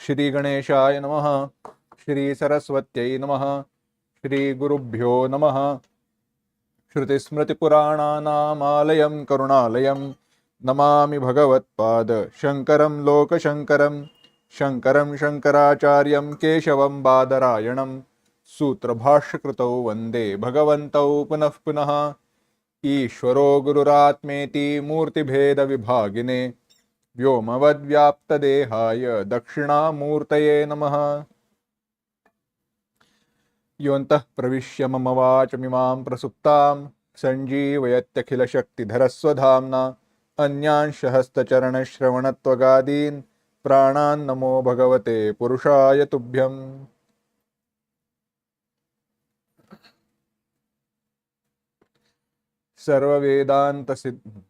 श्री गणेशाय नमः। श्री सरस्वत्यै नमः। श्री गुरुभ्यो नमः। श्रुतिस्मृतिपुराणानामालयं करुणालयं नमामि भगवत्पाद शंकरं लोकशंकरं। शंकरं शंकराचार्यं केशवं बादरायणं सूत्रभाष्यकृतौ वन्दे भगवन्तौ पुनः पुनः। ईश्वरो गुरुरात्मेति मूर्तिभेदविभागिने व्योमवद्व्याप्तदेहाय दक्षिणामूर्तये नमः। योऽन्तः प्रविश्य मम वाचमिमां प्रसुप्तां सञ्जीवयत्यखिलशक्तिधरस्वधाम्ना अन्यांश हस्तचरणश्रवणत्वगादीन् प्राणान् नमो भगवते पुरुषाय तुभ्यम्। सर्ववेदांत सिद्ध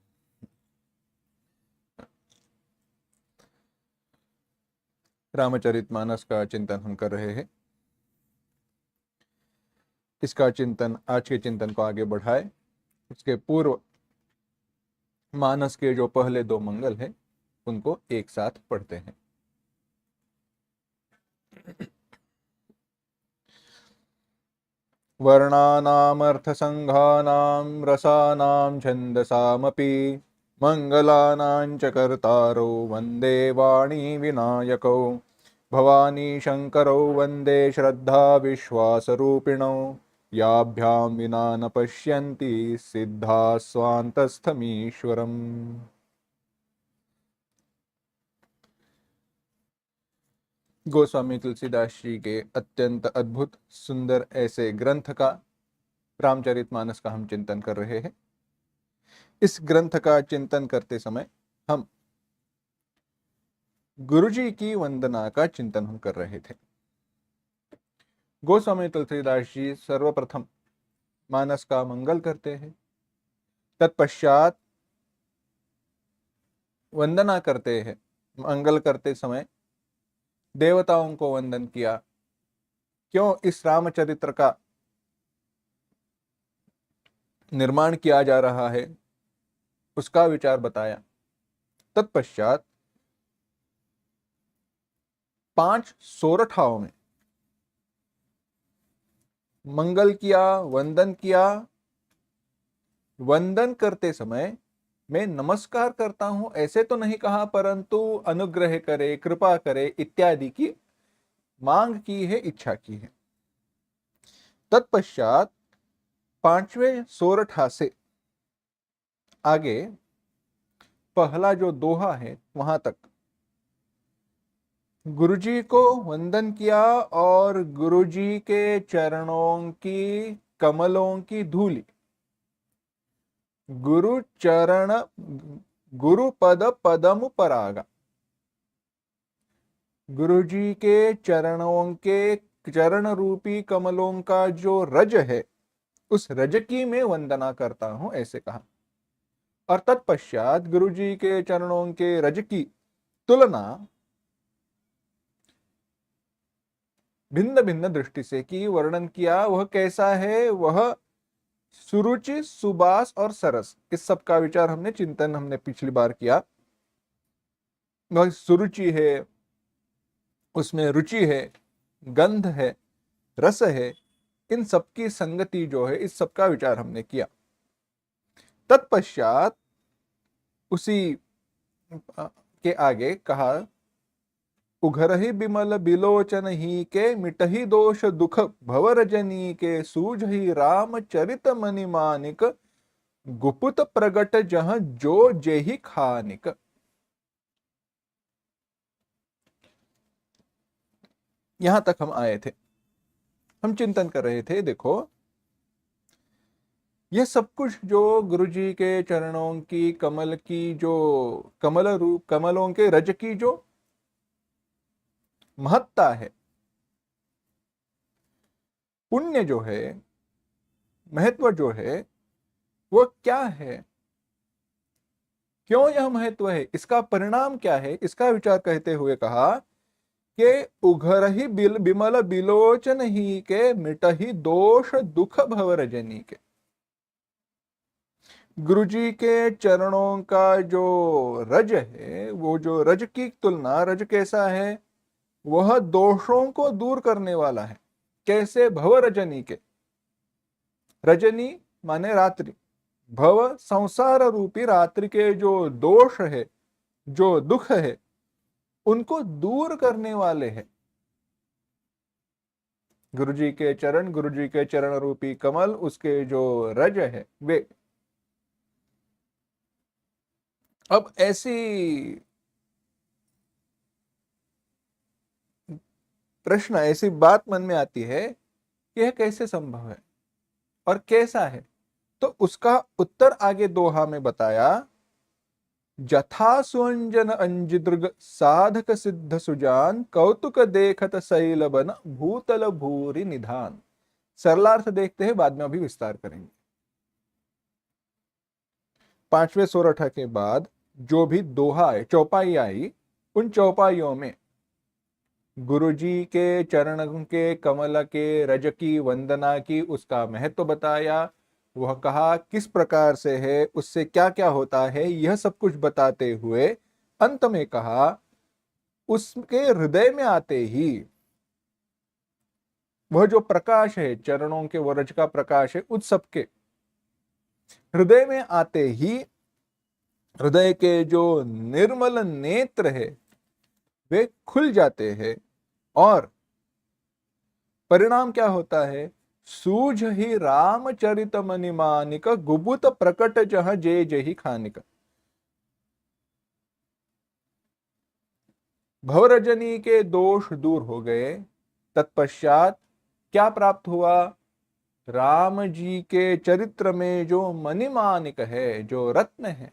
रामचरितमानस का चिंतन हम कर रहे हैं। इसका चिंतन, आज के चिंतन को आगे बढ़ाए उसके पूर्व मानस के जो पहले दो मंगल हैं उनको एक साथ पढ़ते हैं। वर्णानामर्थसंघानां रसानां छन्दसामपि मंगलानां च कर्तारौ वन्दे वाणी विनायकौ भवानी शंकरौ वन्दे श्रद्धा विश्वासरूपिणौ याभ्यां विना न पश्यन्ति सिद्धा स्वान्तस्थमीश्वरम्। गोस्वामी तुलसीदास जी के अत्यंत अद्भुत सुंदर ऐसे ग्रंथ का, रामचरितमानस का हम चिंतन कर रहे हैं। इस ग्रंथ का चिंतन करते समय हम गुरुजी की वंदना का चिंतन हम कर रहे थे। गोस्वामी तुलसीदास जी सर्वप्रथम मानस का मंगल करते हैं, तत्पश्चात वंदना करते हैं। मंगल करते समय देवताओं को वंदन किया। क्यों इस रामचरित्र का निर्माण किया जा रहा है उसका विचार बताया। तत्पश्चात 5 सोरठाओं में मंगल किया, वंदन किया। वंदन करते समय मैं नमस्कार करता हूं ऐसे तो नहीं कहा, परंतु अनुग्रह करे, कृपा करे इत्यादि की मांग की है, इच्छा की है। तत्पश्चात 5वें सोरठा से आगे पहला जो दोहा है वहां तक गुरुजी को वंदन किया और गुरुजी के चरणों की कमलों की धूलि, गुरु चरण, गुरु पद पदम परागा, गुरुजी के चरणों के चरण रूपी कमलों का जो रज है उस रज की मैं वंदना करता हूं ऐसे कहा। और तत्पश्चात गुरुजी के चरणों के रज की तुलना भिन्न भिन्न दृष्टि से की, वर्णन किया। वह कैसा है? वह सुरुचि, सुबास और सरस, इस सब का विचार हमने चिंतन हमने पिछली बार किया। वह सुरुचि है, उसमें रुचि है, गंध है, रस है, इन सब की संगति जो है इस सब का विचार हमने किया। तत्पश्चात उसी के आगे कहा, उघरहि बिमल बिलोचन ही के मिटहि दोष दुख भवरजनी के सूझहि राम चरित मनि मानिक गुपुत प्रगट जह जो जेहि खानिक। यहां तक हम आए थे। हम चिंतन कर रहे थे, देखो यह सब कुछ जो गुरुजी के चरणों की कमल की जो कमल रूप, कमलों के रज की जो महत्ता है, पुण्य जो है, महत्व जो है, वो क्या है? क्यों यह महत्व है? इसका परिणाम क्या है? इसका विचार कहते हुए कहा कि उघरहि बिमल बिलोचन ही के मिटहि दोष दुख भवरजनी के। गुरुजी के चरणों का जो रज है, वो जो रज की तुलना, रज कैसा है? वह दोषों को दूर करने वाला है। कैसे? भव रजनी के, रजनी माने रात्रि, भव संसार रूपी रात्रि के जो दोष है, जो दुख है, उनको दूर करने वाले हैं गुरु जी के चरण, गुरु जी के चरण रूपी कमल, उसके जो रज है वे। अब ऐसी प्रश्न, ऐसी बात मन में आती है कि यह कैसे संभव है और कैसा है? तो उसका उत्तर आगे दोहा में बताया, जथा सुअंजन अंजिदृग साधक सिद्ध सुजान, कौतुक देखत शैल बन भूतल भूरि निधान। सरलार्थ देखते हैं, बाद में अभी विस्तार करेंगे। पांचवें सोरठा के बाद जो भी दोहा है, चौपाई आई, उन चौपाइयों में गुरुजी के चरण के कमल के रज की वंदना की, उसका महत्व बताया। वह कहा किस प्रकार से है, उससे क्या क्या होता है, यह सब कुछ बताते हुए अंत में कहा, उसके हृदय में आते ही वह जो प्रकाश है, चरणों के वरज का प्रकाश है, उस सबके हृदय में आते ही हृदय के जो निर्मल नेत्र है वे खुल जाते हैं। और परिणाम क्या होता है? सूझ ही रामचरित मनिमानिक, गुबुत प्रकट जह जे जही खानिक। भवरजनी के दोष दूर हो गए। तत्पश्चात क्या प्राप्त हुआ? राम जी के चरित्र में जो मणिमानिक है, जो रत्न है,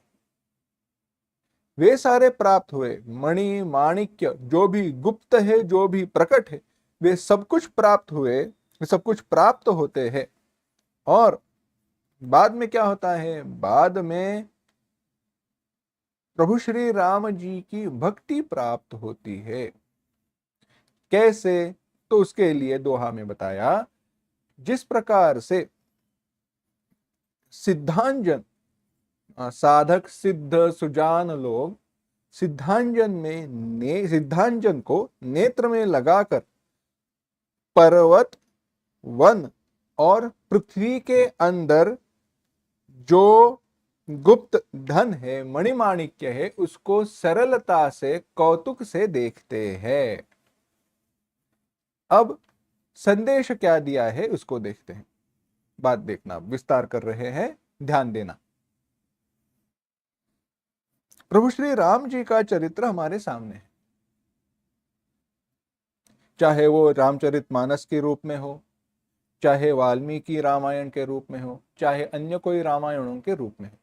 वे सारे प्राप्त हुए। मणि माणिक्य जो भी गुप्त है, जो भी प्रकट है, वे सब कुछ प्राप्त हुए, सब कुछ प्राप्त होते हैं। और बाद में क्या होता है? बाद में प्रभु श्री राम जी की भक्ति प्राप्त होती है। कैसे? तो उसके लिए दोहा में बताया, जिस प्रकार से सिद्धांजन, साधक सिद्ध सुजान लोग सिद्धांजन को नेत्र में लगाकर पर्वत, वन और पृथ्वी के अंदर जो गुप्त धन है, मणिमाणिक्य है, उसको सरलता से, कौतुक से देखते हैं। अब संदेश क्या दिया है उसको देखते हैं। बात देखना, विस्तार कर रहे हैं, ध्यान देना। प्रभु श्री राम जी का चरित्र हमारे सामने है, चाहे वो रामचरितमानस के रूप में हो, चाहे वाल्मीकि रामायण के रूप में हो, चाहे अन्य कोई रामायणों के रूप में हो।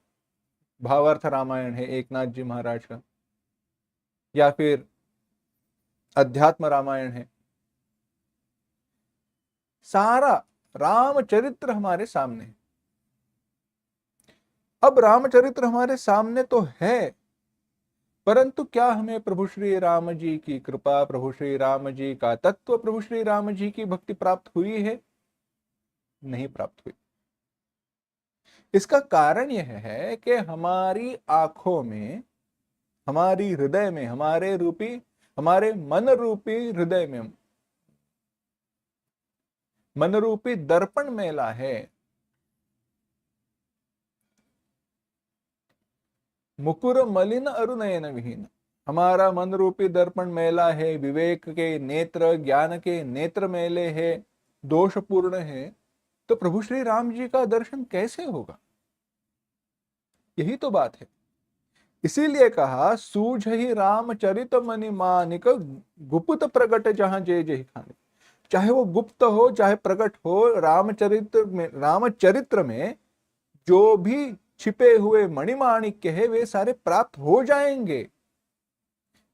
भावार्थ रामायण है एकनाथ जी महाराज का, या फिर अध्यात्म रामायण है, सारा रामचरित्र हमारे सामने है। अब रामचरित्र हमारे सामने तो है, परंतु क्या हमें प्रभु श्री राम जी की कृपा, प्रभु श्री राम जी का तत्व, प्रभु श्री राम जी की भक्ति प्राप्त हुई है? नहीं प्राप्त हुई। इसका कारण यह है कि हमारी आंखों में, हमारी हृदय में, हमारे मन रूपी हृदय में मन रूपी दर्पण मेला है। मुकुर मलिन अरुनयन विहीन, हमारा मन रूपी दर्पण मेला है, विवेक के नेत्र, ज्ञान के नेत्र मेले है, दोषपूर्ण है। तो प्रभु श्री राम जी का दर्शन कैसे होगा? यही तो बात है। इसीलिए कहा, सूझ ही रामचरित मनि मानिक, गुप्त प्रगट जहां जय जय खाने। चाहे वो गुप्त हो चाहे प्रकट हो, रामचरित्र में जो भी छिपे हुए मणिमाणिक्य है वे सारे प्राप्त हो जाएंगे।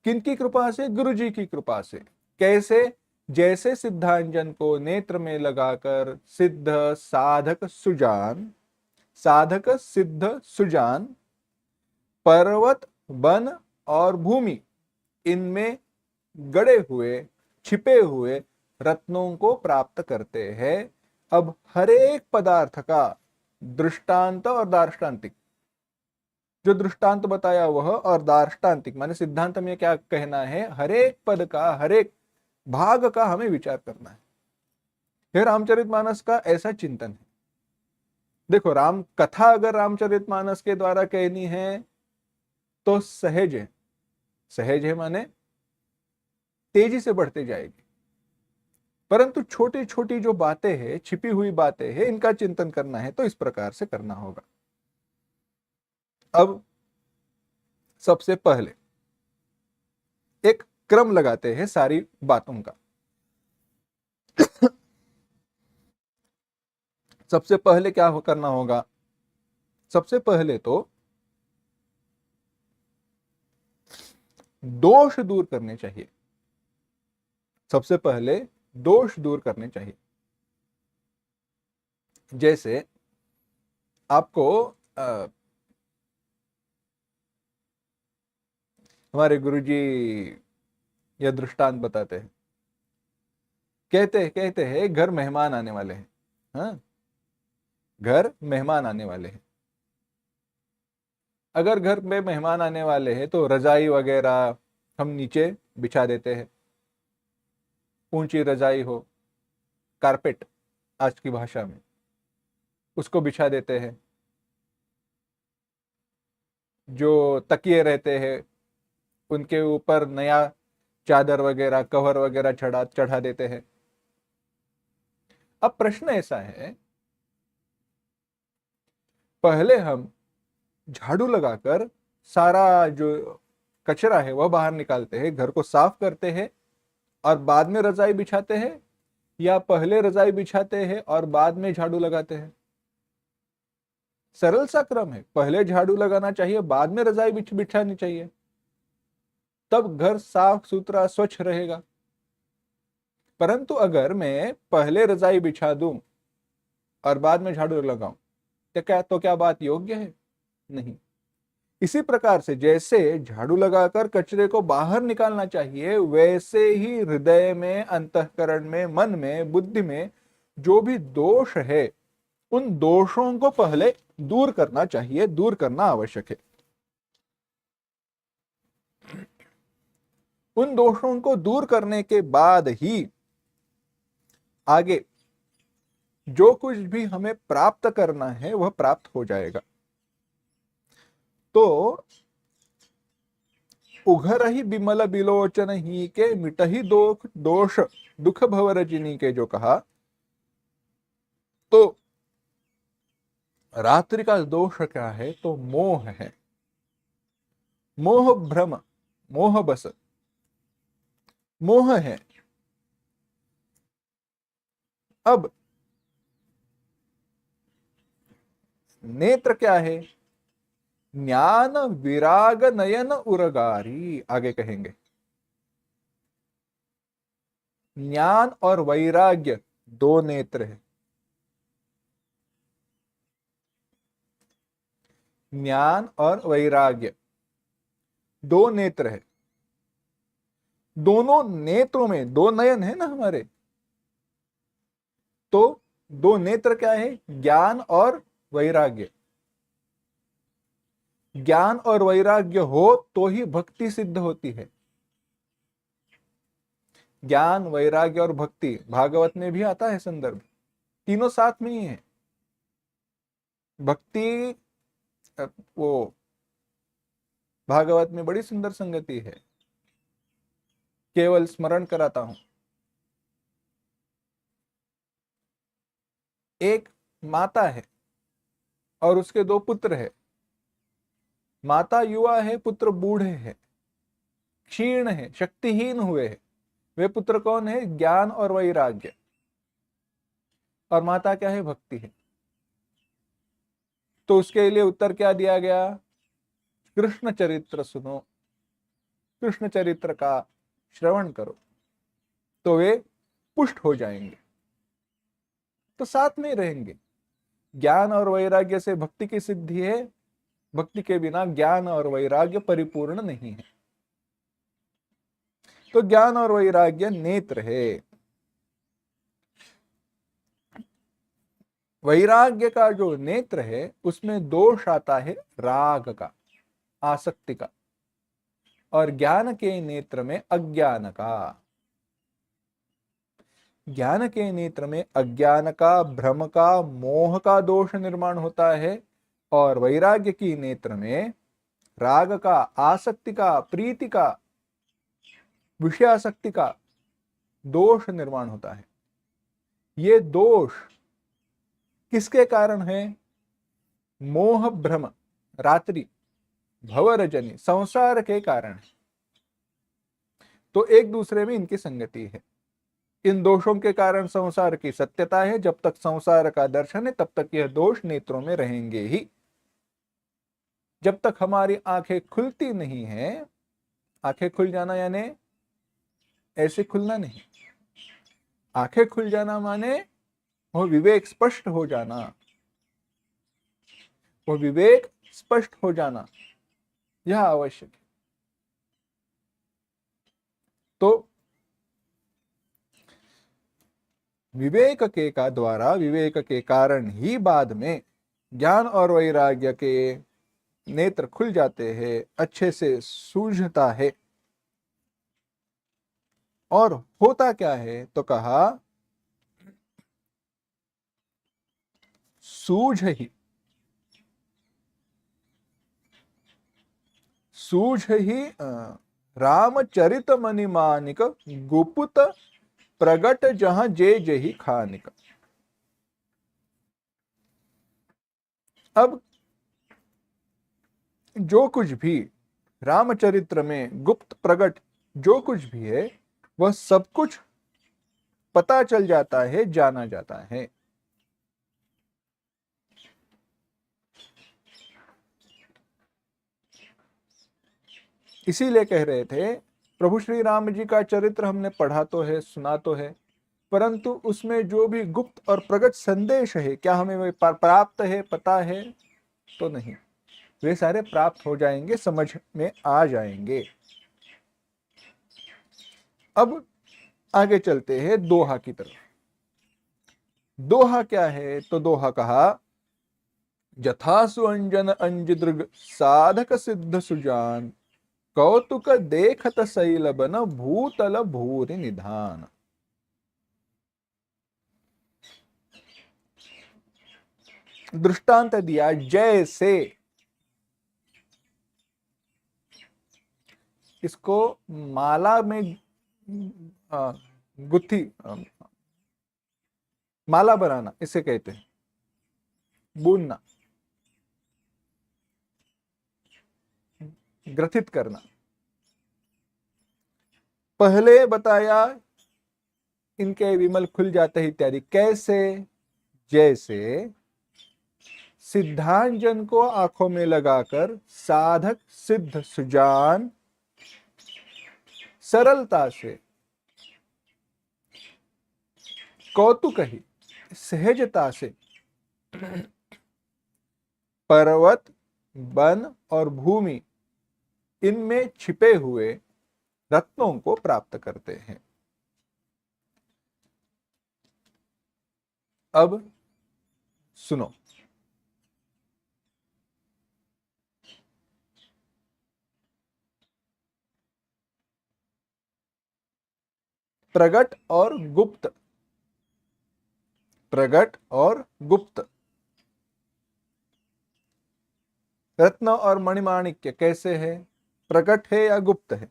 किनकी कृपा से? गुरु जी की कृपा से। कैसे? जैसे सिद्धांजन को नेत्र में लगाकर सिद्ध साधक सिद्ध सुजान पर्वत, वन और भूमि, इनमें गड़े हुए, छिपे हुए रत्नों को प्राप्त करते हैं। अब हर एक पदार्थ का दृष्टांत और दार्ष्टान्तिक, जो दृष्टांत बताया वह, और दार्ष्टान्तिक माने सिद्धांत में क्या कहना है, हर एक पद का, हर एक भाग का हमें विचार करना है। यह रामचरितमानस का ऐसा चिंतन है। देखो, राम कथा अगर रामचरितमानस के द्वारा कहनी है तो सहज है। सहज है माने तेजी से बढ़ते जाएगी, परंतु छोटी छोटी जो बातें हैं, छिपी हुई बातें हैं, इनका चिंतन करना है तो इस प्रकार से करना होगा। अब सबसे पहले एक क्रम लगाते हैं सारी बातों का। सबसे पहले क्या करना होगा? सबसे पहले तो दोष दूर करने चाहिए। सबसे पहले दोष दूर करने चाहिए। जैसे आपको हमारे गुरुजी यह दृष्टांत बताते हैं। कहते हैं घर मेहमान आने वाले हैं। हाँ, घर मेहमान आने वाले हैं। अगर घर में मेहमान आने वाले हैं तो रजाई वगैरह हम नीचे बिछा देते हैं। ऊंची रजाई हो, कारपेट आज की भाषा में, उसको बिछा देते हैं। जो तकिए रहते हैं उनके ऊपर नया चादर वगैरह, कवर वगैरह चढ़ा देते हैं। अब प्रश्न ऐसा है, पहले हम झाड़ू लगाकर सारा जो कचरा है वह बाहर निकालते हैं, घर को साफ करते हैं और बाद में रजाई बिछाते हैं, या पहले रजाई बिछाते हैं और बाद में झाड़ू लगाते हैं? सरल सा क्रम है, पहले झाड़ू लगाना चाहिए, बाद में रजाई बिछानी चाहिए, तब घर साफ सुथरा स्वच्छ रहेगा। परंतु अगर मैं पहले रजाई बिछा दूं और बाद में झाड़ू लगाऊं तो क्या बात योग्य है? नहीं। इसी प्रकार से जैसे झाड़ू लगाकर कचरे को बाहर निकालना चाहिए, वैसे ही हृदय में, अंतःकरण में, मन में, बुद्धि में जो भी दोष है, उन दोषों को पहले दूर करना चाहिए, दूर करना आवश्यक है। उन दोषों को दूर करने के बाद ही आगे जो कुछ भी हमें प्राप्त करना है वह प्राप्त हो जाएगा। तो उघर ही बिमल बिलोचन ही के मिटही दोष दुख भवरजनी के जो कहा, तो रात्रि का दोष क्या है? तो मोह है। मोह भ्रम, मोह बस, मोह है। अब नेत्र क्या है? ज्ञान विराग नयन उरगारी, आगे कहेंगे। ज्ञान और वैराग्य दो नेत्र है। ज्ञान और वैराग्य दो नेत्र है। दोनों नेत्रों में दो नयन है ना हमारे, तो दो नेत्र क्या है? ज्ञान और वैराग्य। ज्ञान और वैराग्य हो तो ही भक्ति सिद्ध होती है। ज्ञान, वैराग्य और भक्ति भागवत में भी आता है संदर्भ, तीनों साथ में ही है। भक्ति वो भागवत में बड़ी सुंदर संगति है, केवल स्मरण कराता हूं। एक माता है और उसके दो पुत्र है। माता युवा है, पुत्र बूढ़े हैं, क्षीण है, शक्तिहीन हुए हैं। वे पुत्र कौन है? ज्ञान और वैराग्य। और माता क्या है? भक्ति है। तो उसके लिए उत्तर क्या दिया गया? कृष्ण चरित्र सुनो, कृष्ण चरित्र का श्रवण करो, तो वे पुष्ट हो जाएंगे, तो साथ में रहेंगे। ज्ञान और वैराग्य से भक्ति की सिद्धि है, भक्ति के बिना ज्ञान और वैराग्य परिपूर्ण नहीं है। तो ज्ञान और वैराग्य नेत्र है। वैराग्य का जो नेत्र है उसमें दोष आता है राग का, आसक्ति का, और ज्ञान के नेत्र में अज्ञान का। ज्ञान के नेत्र में अज्ञान का, भ्रम का, मोह का दोष निर्माण होता है, और वैराग्य की नेत्र में राग का, आसक्ति का, प्रीति का, विषयासक्ति का दोष निर्माण होता है। ये दोष किसके कारण है? मोह, भ्रम, रात्रि, भवरजनी, संसार के कारण है। तो एक दूसरे में इनकी संगति है। इन दोषों के कारण संसार की सत्यता है। जब तक संसार का दर्शन है तब तक यह दोष नेत्रों में रहेंगे ही। जब तक हमारी आंखें खुलती नहीं है, आंखें खुल जाना यानी ऐसे खुलना नहीं, आंखें खुल जाना माने वह विवेक स्पष्ट हो जाना, वह विवेक स्पष्ट हो जाना, यह आवश्यक है। तो विवेक के का द्वारा, विवेक के कारण ही बाद में ज्ञान और वैराग्य के नेत्र खुल जाते हैं, अच्छे से सूझता है। और होता क्या है? तो कहा सूझ ही रामचरित मणिमानिक गुप्त प्रगट जहां जे जही खानिक। अब जो कुछ भी रामचरित्र में गुप्त प्रगट जो कुछ भी है, वह सब कुछ पता चल जाता है, जाना जाता है। इसीलिए कह रहे थे, प्रभु श्री राम जी का चरित्र हमने पढ़ा तो है, सुना तो है, परंतु उसमें जो भी गुप्त और प्रगट संदेश है, क्या हमें वे प्राप्त है, पता है? तो नहीं। वे सारे प्राप्त हो जाएंगे, समझ में आ जाएंगे। अब आगे चलते हैं दोहा की तरफ। दोहा क्या है? तो दोहा कहा, जथासु अंजन अंजदृग साधक सिद्ध सुजान, कौतुक देखत शैल बन भूतल भूरि निधान। दृष्टांत दिया, जैसे इसको माला में गुत्थी, माला बनाना इसे कहते हैं, बुनना, ग्रथित करना। पहले बताया इनके विमल खुल जाते हैं इत्यादि। कैसे? जैसे सिद्धांजन को आंखों में लगाकर साधक सिद्ध सुजान सरलता से, कौतुक ही, सहजता से पर्वत, वन और भूमि, इनमें छिपे हुए रत्नों को प्राप्त करते हैं। अब सुनो, प्रगट और गुप्त, प्रगट और गुप्त, रत्न और मणिमाणिक्य कैसे है? प्रकट है या गुप्त है?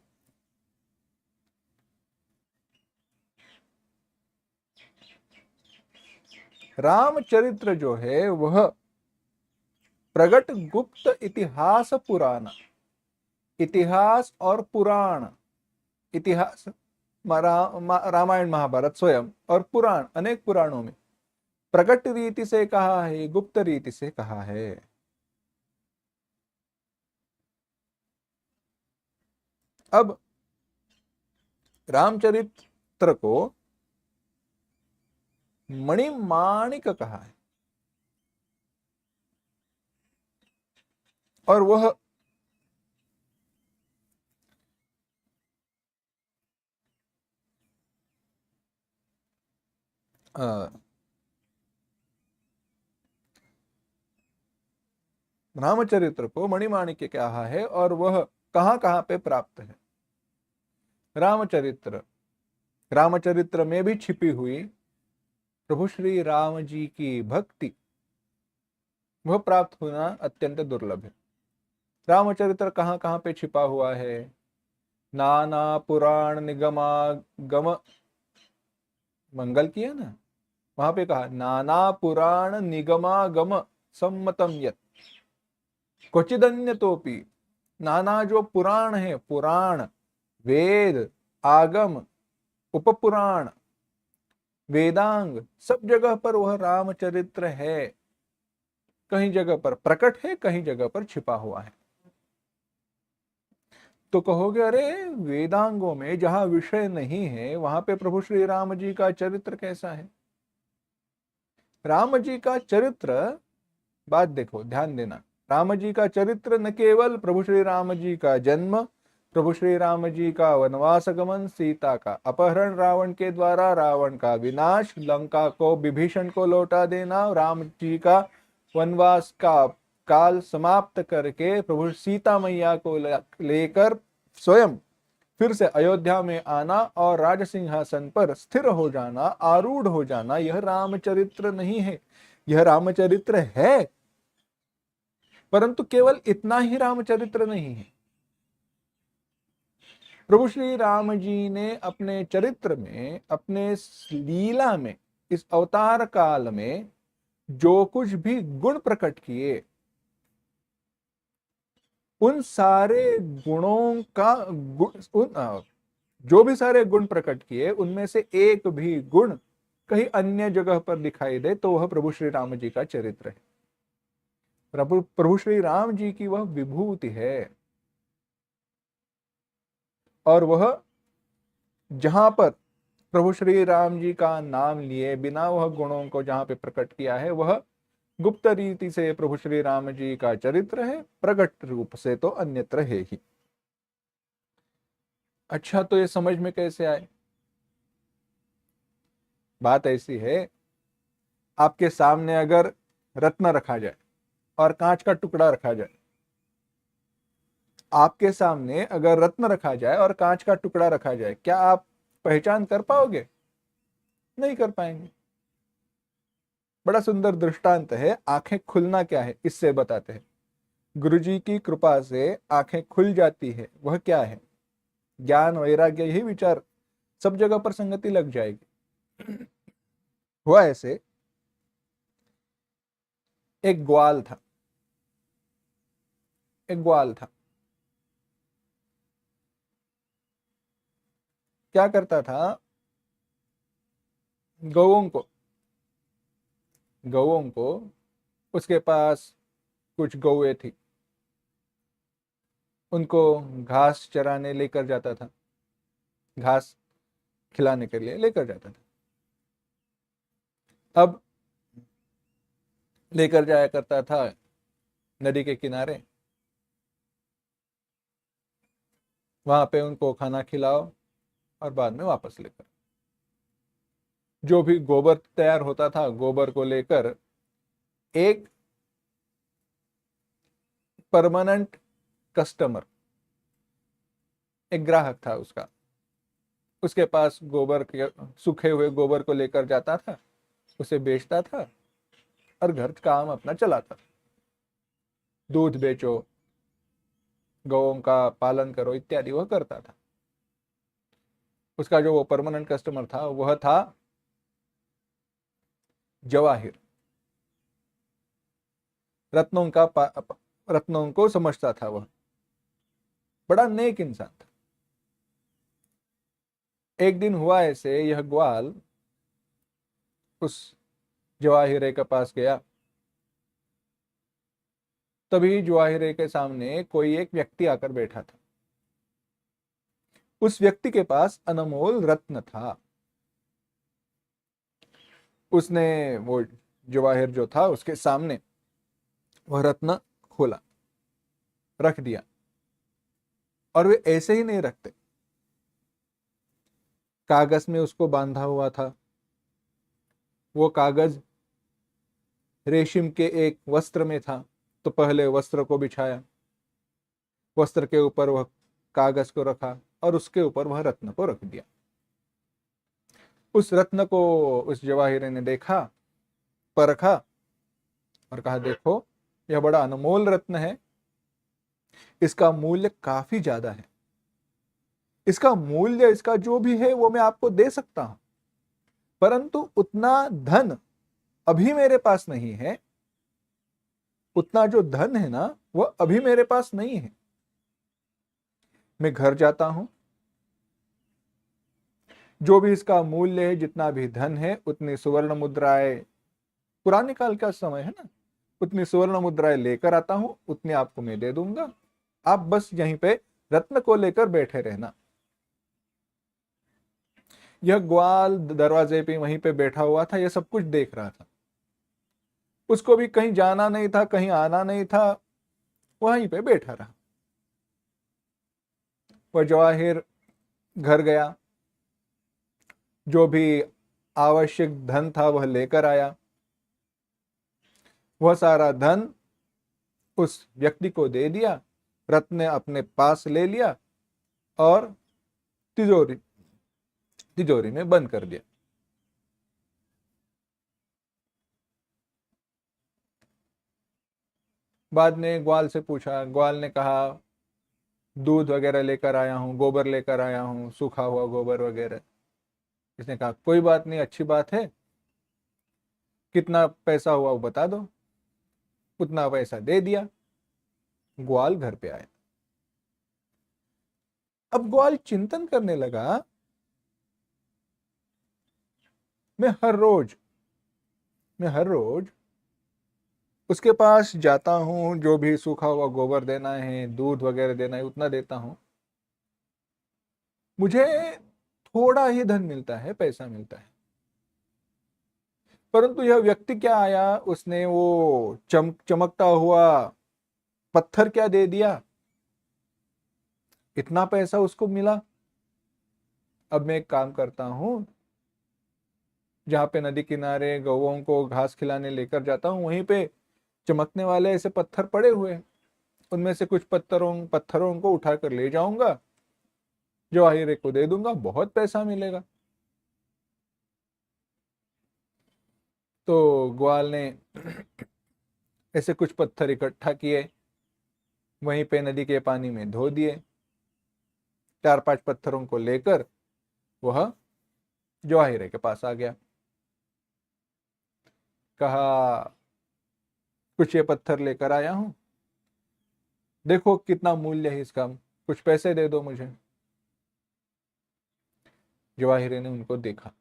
रामचरित्र जो है वह प्रगट, गुप्त, इतिहास, पुराण, इतिहास और पुराण, इतिहास रामायण महाभारत स्वयं और पुराण, अनेक पुराणों में प्रकट रीति से कहा है, गुप्त रीति से कहा है। अब रामचरित्र को मणिमाणिक कहा है, और वह रामचरित्र को मणिमाणिक्य कहा है, और वह कहां कहां पे प्राप्त है? रामचरित्र, रामचरित्र में भी छिपी हुई प्रभु श्री राम जी की भक्ति वह प्राप्त होना अत्यंत दुर्लभ है। रामचरित्र कहाँ कहाँ पे छिपा हुआ है? नाना पुराण निगमागम, मंगल किया ना, वहां पे कहा नाना पुराण निगमागम सम्मतम यत् क्वचिदन्य तोपि। नाना जो पुराण है, पुराण, वेद, आगम, उपपुराण, वेदांग, सब जगह पर वह रामचरित्र है। कहीं जगह पर प्रकट है, कहीं जगह पर छिपा हुआ है। तो कहोगे अरे वेदांगों में जहां विषय नहीं है वहां पे प्रभु श्री राम जी का चरित्र कैसा है? राम जी का चरित्र, बात देखो, ध्यान देना, राम जी का चरित्र न केवल प्रभु श्री राम जी का जन्म, प्रभु श्री राम जी का वनवास गमन, सीता का अपहरण रावण के द्वारा, रावण का विनाश, लंका को विभीषण को लौटा देना, राम जी का वनवास का काल समाप्त करके प्रभु सीता मैया को लेकर स्वयं फिर से अयोध्या में आना और राज सिंहासन पर स्थिर हो जाना, आरूढ़ हो जाना, यह रामचरित्र नहीं है। यह रामचरित्र है, परंतु केवल इतना ही रामचरित्र नहीं है। प्रभु श्री राम जी ने अपने चरित्र में, अपने लीला में, इस अवतार काल में जो कुछ भी गुण प्रकट किए, उन सारे गुणों का जो भी सारे गुण प्रकट किए उनमें से एक भी गुण कहीं अन्य जगह पर दिखाई दे तो वह प्रभु श्री राम जी का चरित्र है। प्रभु श्री राम जी की वह विभूति है, और वह जहां पर प्रभु श्री राम जी का नाम लिए बिना वह गुणों को जहां पे प्रकट किया है, वह गुप्त रीति से प्रभु श्री राम जी का चरित्र है, प्रकट रूप से तो अन्यत्र है ही। अच्छा, तो ये समझ में कैसे आए? बात ऐसी है, आपके सामने अगर रत्न रखा जाए और कांच का टुकड़ा रखा जाए, आपके सामने अगर रत्न रखा जाए और कांच का टुकड़ा रखा जाए, क्या आप पहचान कर पाओगे? नहीं कर पाएंगे। बड़ा सुंदर दृष्टांत है, आंखें खुलना क्या है इससे बताते हैं। गुरु जी की कृपा से आंखें खुल जाती है, वह क्या है? ज्ञान, वैराग्य, यही विचार, सब जगह पर संगति लग जाएगी। हुआ ऐसे, एक ग्वाल था, एक ग्वाल था। क्या करता था? गौओं को उसके पास कुछ गौएं थी, उनको घास चराने लेकर जाता था, घास खिलाने के लिए लेकर जाता था। अब लेकर जाया करता था नदी के किनारे, वहां पे उनको खाना खिलाओ और बाद में वापस लेकर, जो भी गोबर तैयार होता था, गोबर को लेकर एक परमानेंट कस्टमर, एक ग्राहक था उसका, उसके पास गोबर के, सूखे हुए गोबर को लेकर जाता था, उसे बेचता था और घर काम अपना चलाता था। दूध बेचो, गौओं का पालन करो, इत्यादि वह करता था। उसका जो वो परमानेंट कस्टमर था वह था जवाहिर। रत्नों को समझता था, वह बड़ा नेक इंसान था। एक दिन हुआ ऐसे, यह ग्वाल उस जवाहिरे के पास गया, तभी जवाहिरे के सामने कोई एक व्यक्ति आकर बैठा था। उस व्यक्ति के पास अनमोल रत्न था। उसने वो जवाहिर जो था उसके सामने वह रत्न खोला, रख दिया, और वे ऐसे ही नहीं रखते, कागज में उसको बांधा हुआ था। वो कागज रेशम के एक वस्त्र में था, तो पहले वस्त्र को बिछाया, वस्त्र के ऊपर वह कागज को रखा और उसके ऊपर वह रत्न को रख दिया। उस रत्न को उस जवाहिरे ने देखा, परखा और कहा देखो यह बड़ा अनमोल रत्न है, इसका मूल्य काफी ज्यादा है, इसका मूल्य इसका जो भी है वो मैं आपको दे सकता हूं, परंतु उतना धन अभी मेरे पास नहीं है, उतना जो धन है ना वह अभी मेरे पास नहीं है। मैं घर जाता हूं, जो भी इसका मूल्य है, जितना भी धन है, उतनी सुवर्ण मुद्राएं, पुराने काल का समय है ना, उतनी सुवर्ण मुद्राएं लेकर आता हूं, उतनी आपको मैं दे दूंगा, आप बस यहीं पे रत्न को लेकर बैठे रहना। यह ग्वाल दरवाजे पे वहीं पे बैठा हुआ था, यह सब कुछ देख रहा था, उसको भी कहीं जाना नहीं था, कहीं आना नहीं था, वहीं पे बैठा रहा। वह जवाहिर घर गया, जो भी आवश्यक धन था वह लेकर आया, वह सारा धन उस व्यक्ति को दे दिया, रत्न अपने पास ले लिया और तिजोरी तिजोरी में बंद कर दिया। बाद में ग्वाल से पूछा, ग्वाल ने कहा दूध वगैरह लेकर आया हूँ, गोबर लेकर आया हूँ, सूखा हुआ गोबर वगैरह। इसने कहा कोई बात नहीं, अच्छी बात है, कितना पैसा हुआ वो बता दो। उतना पैसा दे दिया, ग्वाल घर पे आया। अब ग्वाल चिंतन करने लगा, मैं हर रोज मैं हर रोज उसके पास जाता हूँ, जो भी सूखा हुआ गोबर देना है, दूध वगैरह देना है, उतना देता हूँ, मुझे थोड़ा ही धन मिलता है, पैसा मिलता है। परंतु यह व्यक्ति क्या आया, उसने वो चमकता हुआ पत्थर क्या दे दिया, इतना पैसा उसको मिला। अब मैं एक काम करता हूँ, जहाँ पे नदी किनारे गौओं को घास खिलाने लेकर जाता हूँ, वहीं पे चमकने वाले ऐसे पत्थर पड़े हुए हैं, उनमें से कुछ पत्थरों पत्थरों को उठाकर ले जाऊंगा, जवाहिर को दे दूंगा, बहुत पैसा मिलेगा। तो ग्वाल ने ऐसे कुछ पत्थर इकट्ठा किए, वहीं पे नदी के पानी में धो दिए, 4-5 पत्थरों को लेकर वह जवाहिर के पास आ गया। कहा कुछ ये पत्थर लेकर आया हूं, देखो कितना मूल्य है इसका, कुछ पैसे दे दो मुझे। जवाहिरे ने उनको देखा,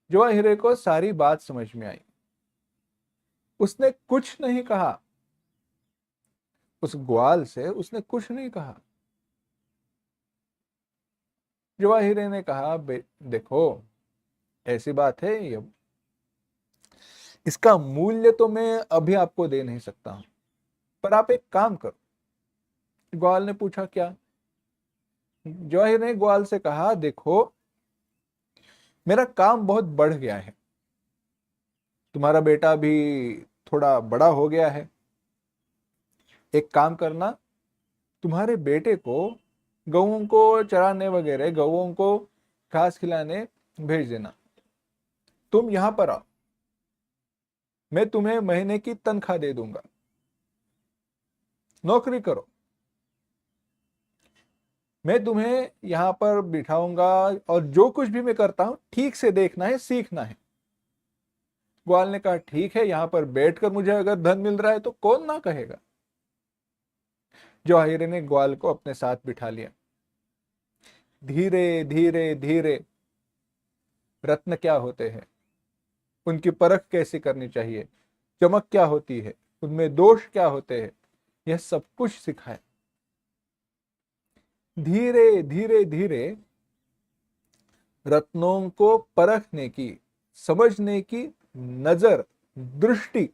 जवाहिरे को सारी बात समझ में आई, उसने कुछ नहीं कहा, उस ग्वाल से उसने कुछ नहीं कहा। जवाहिरे ने कहा देखो ऐसी बात है, ये इसका मूल्य तो मैं अभी आपको दे नहीं सकता हूं, पर आप एक काम करो। ग्वाल ने पूछा क्या? जवाहिर ने ग्वाल से कहा देखो मेरा काम बहुत बढ़ गया है, तुम्हारा बेटा भी थोड़ा बड़ा हो गया है, एक काम करना, तुम्हारे बेटे को गऊं को चराने वगैरह, गऊं को घास खिलाने भेज देना, तुम यहां पर आओ, मैं तुम्हें महीने की तनख्वाह दे दूंगा, नौकरी करो, मैं तुम्हें यहां पर बिठाऊंगा और जो कुछ भी मैं करता हूं ठीक से देखना है, सीखना है। ग्वाल ने कहा ठीक है, यहां पर बैठकर मुझे अगर धन मिल रहा है तो कौन ना कहेगा। जवाहिर ने ग्वाल को अपने साथ बिठा लिया, धीरे धीरे धीरे रत्न क्या होते हैं, उनकी परख कैसे करनी चाहिए, चमक क्या होती है, उनमें दोष क्या होते हैं, यह सब कुछ सिखाए। धीरे धीरे धीरे रत्नों को परखने की, समझने की नजर, दृष्टि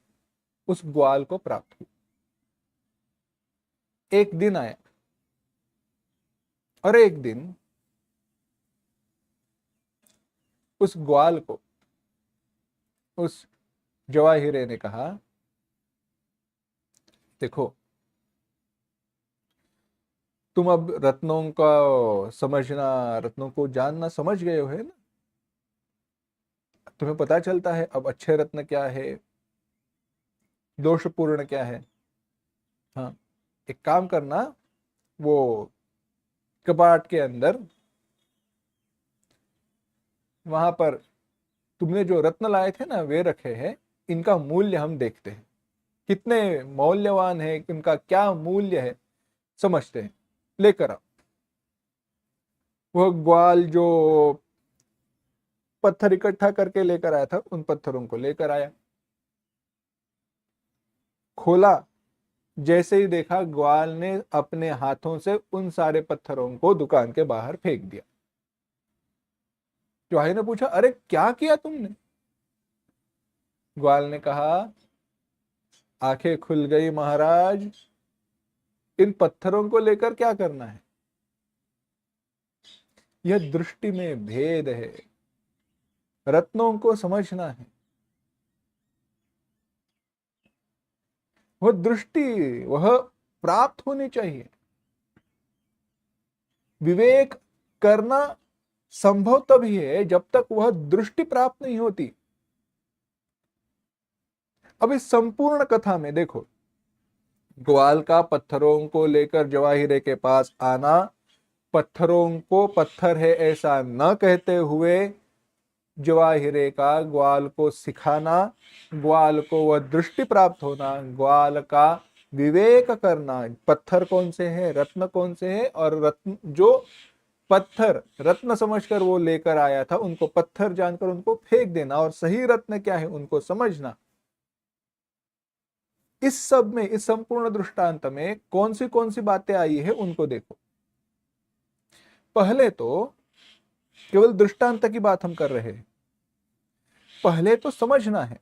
उस ग्वाल को प्राप्त हुई। एक दिन आया और एक दिन उस ग्वाल को उस जवाहिरे ने कहा देखो तुम अब रत्नों का समझना, रत्नों को जानना समझ गए हो, है ना? तुम्हें पता चलता है अब अच्छे रत्न क्या है, दोषपूर्ण क्या है। हाँ, एक काम करना, वो कपाट के अंदर, वहां पर तुमने जो रत्न लाए थे ना वे रखे हैं। इनका मूल्य हम देखते हैं, कितने मौल्यवान है, इनका क्या मूल्य है, समझते हैं। लेकर आओ। वह ग्वाल जो पत्थर इकट्ठा करके लेकर आया था, उन पत्थरों को लेकर आया। खोला, जैसे ही देखा, ग्वाल ने अपने हाथों से उन सारे पत्थरों को दुकान के बाहर फेंक दिया। चौहाई ने पूछा, अरे क्या किया तुमने? ग्वाल ने कहा, आंखें खुल गई महाराज, इन पत्थरों को लेकर क्या करना है? यह दृष्टि में भेद है, रत्नों को समझना है। वह दृष्टि, वह प्राप्त होनी चाहिए। विवेक करना संभव तभी है जब तक वह दृष्टि प्राप्त नहीं होती। अब इस संपूर्ण कथा में देखो, ग्वाल का पत्थरों को लेकर जवाहिरे के पास आना, पत्थरों को पत्थर है ऐसा न कहते हुए जवाहिरे का ग्वाल को सिखाना, ग्वाल को वह दृष्टि प्राप्त होना, ग्वाल का विवेक करना, पत्थर कौन से हैं, रत्न कौन से हैं, और रत्न जो पत्थर रत्न समझकर वो लेकर आया था उनको पत्थर जानकर उनको फेंक देना, और सही रत्न क्या है उनको समझना। इस सब में, इस संपूर्ण दृष्टांत में कौन सी बातें आई है उनको देखो। पहले तो केवल दृष्टांत की बात हम कर रहे हैं, पहले तो समझना है।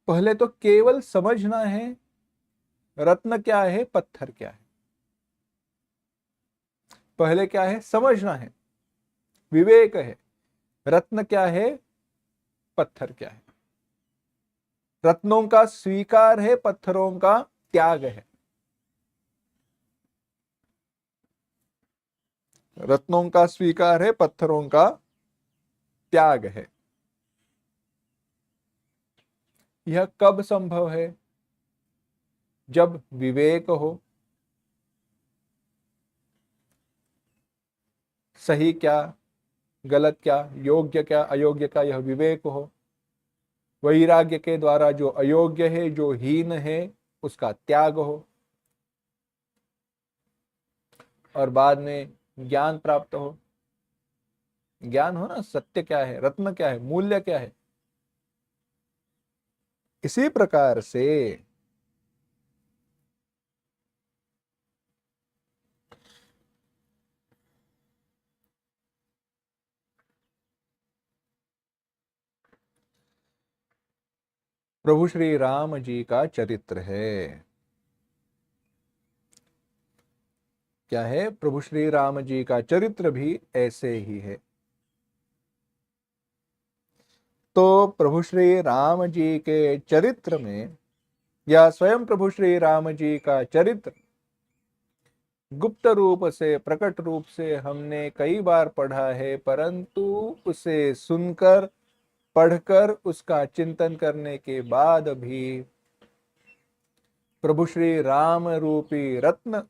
पहले तो केवल समझना है, रत्न क्या है, पत्थर क्या है। पहले क्या है, समझना है, विवेक है। रत्न क्या है, पत्थर क्या है। रत्नों का स्वीकार है, पत्थरों का त्याग है। रत्नों का स्वीकार है, पत्थरों का त्याग है। यह कब संभव है? जब विवेक हो, सही क्या, गलत क्या, योग्य क्या, अयोग्य का यह विवेक हो। वैराग्य के द्वारा जो अयोग्य है, जो हीन है, उसका त्याग हो, और बाद में ज्ञान प्राप्त हो। ज्ञान हो ना, सत्य क्या है, रत्न क्या है, मूल्य क्या है। इसी प्रकार से प्रभु श्री राम जी का चरित्र है। क्या है? प्रभु श्री राम जी का चरित्र भी ऐसे ही है। तो प्रभु श्री राम जी के चरित्र में, या स्वयं प्रभु श्री राम जी का चरित्र गुप्त रूप से, प्रकट रूप से हमने कई बार पढ़ा है, परंतु उसे सुनकर, पढ़कर, उसका चिंतन करने के बाद भी प्रभु श्री राम रूपी रत्न,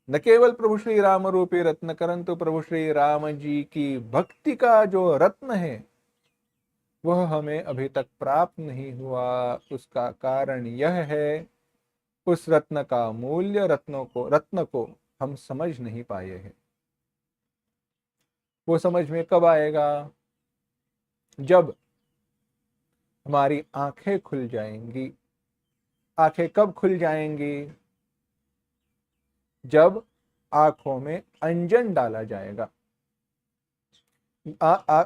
न केवल प्रभु श्री राम रूपी रत्न, परंतु प्रभु श्री राम जी की भक्ति का जो रत्न है वह हमें अभी तक प्राप्त नहीं हुआ। उसका कारण यह है, उस रत्न का मूल्य, रत्न को हम समझ नहीं पाए हैं। वो समझ में कब आएगा? जब हमारी आंखें खुल जाएंगी। आंखें कब खुल जाएंगी? जब आंखों में अंजन डाला जाएगा। आ, आ,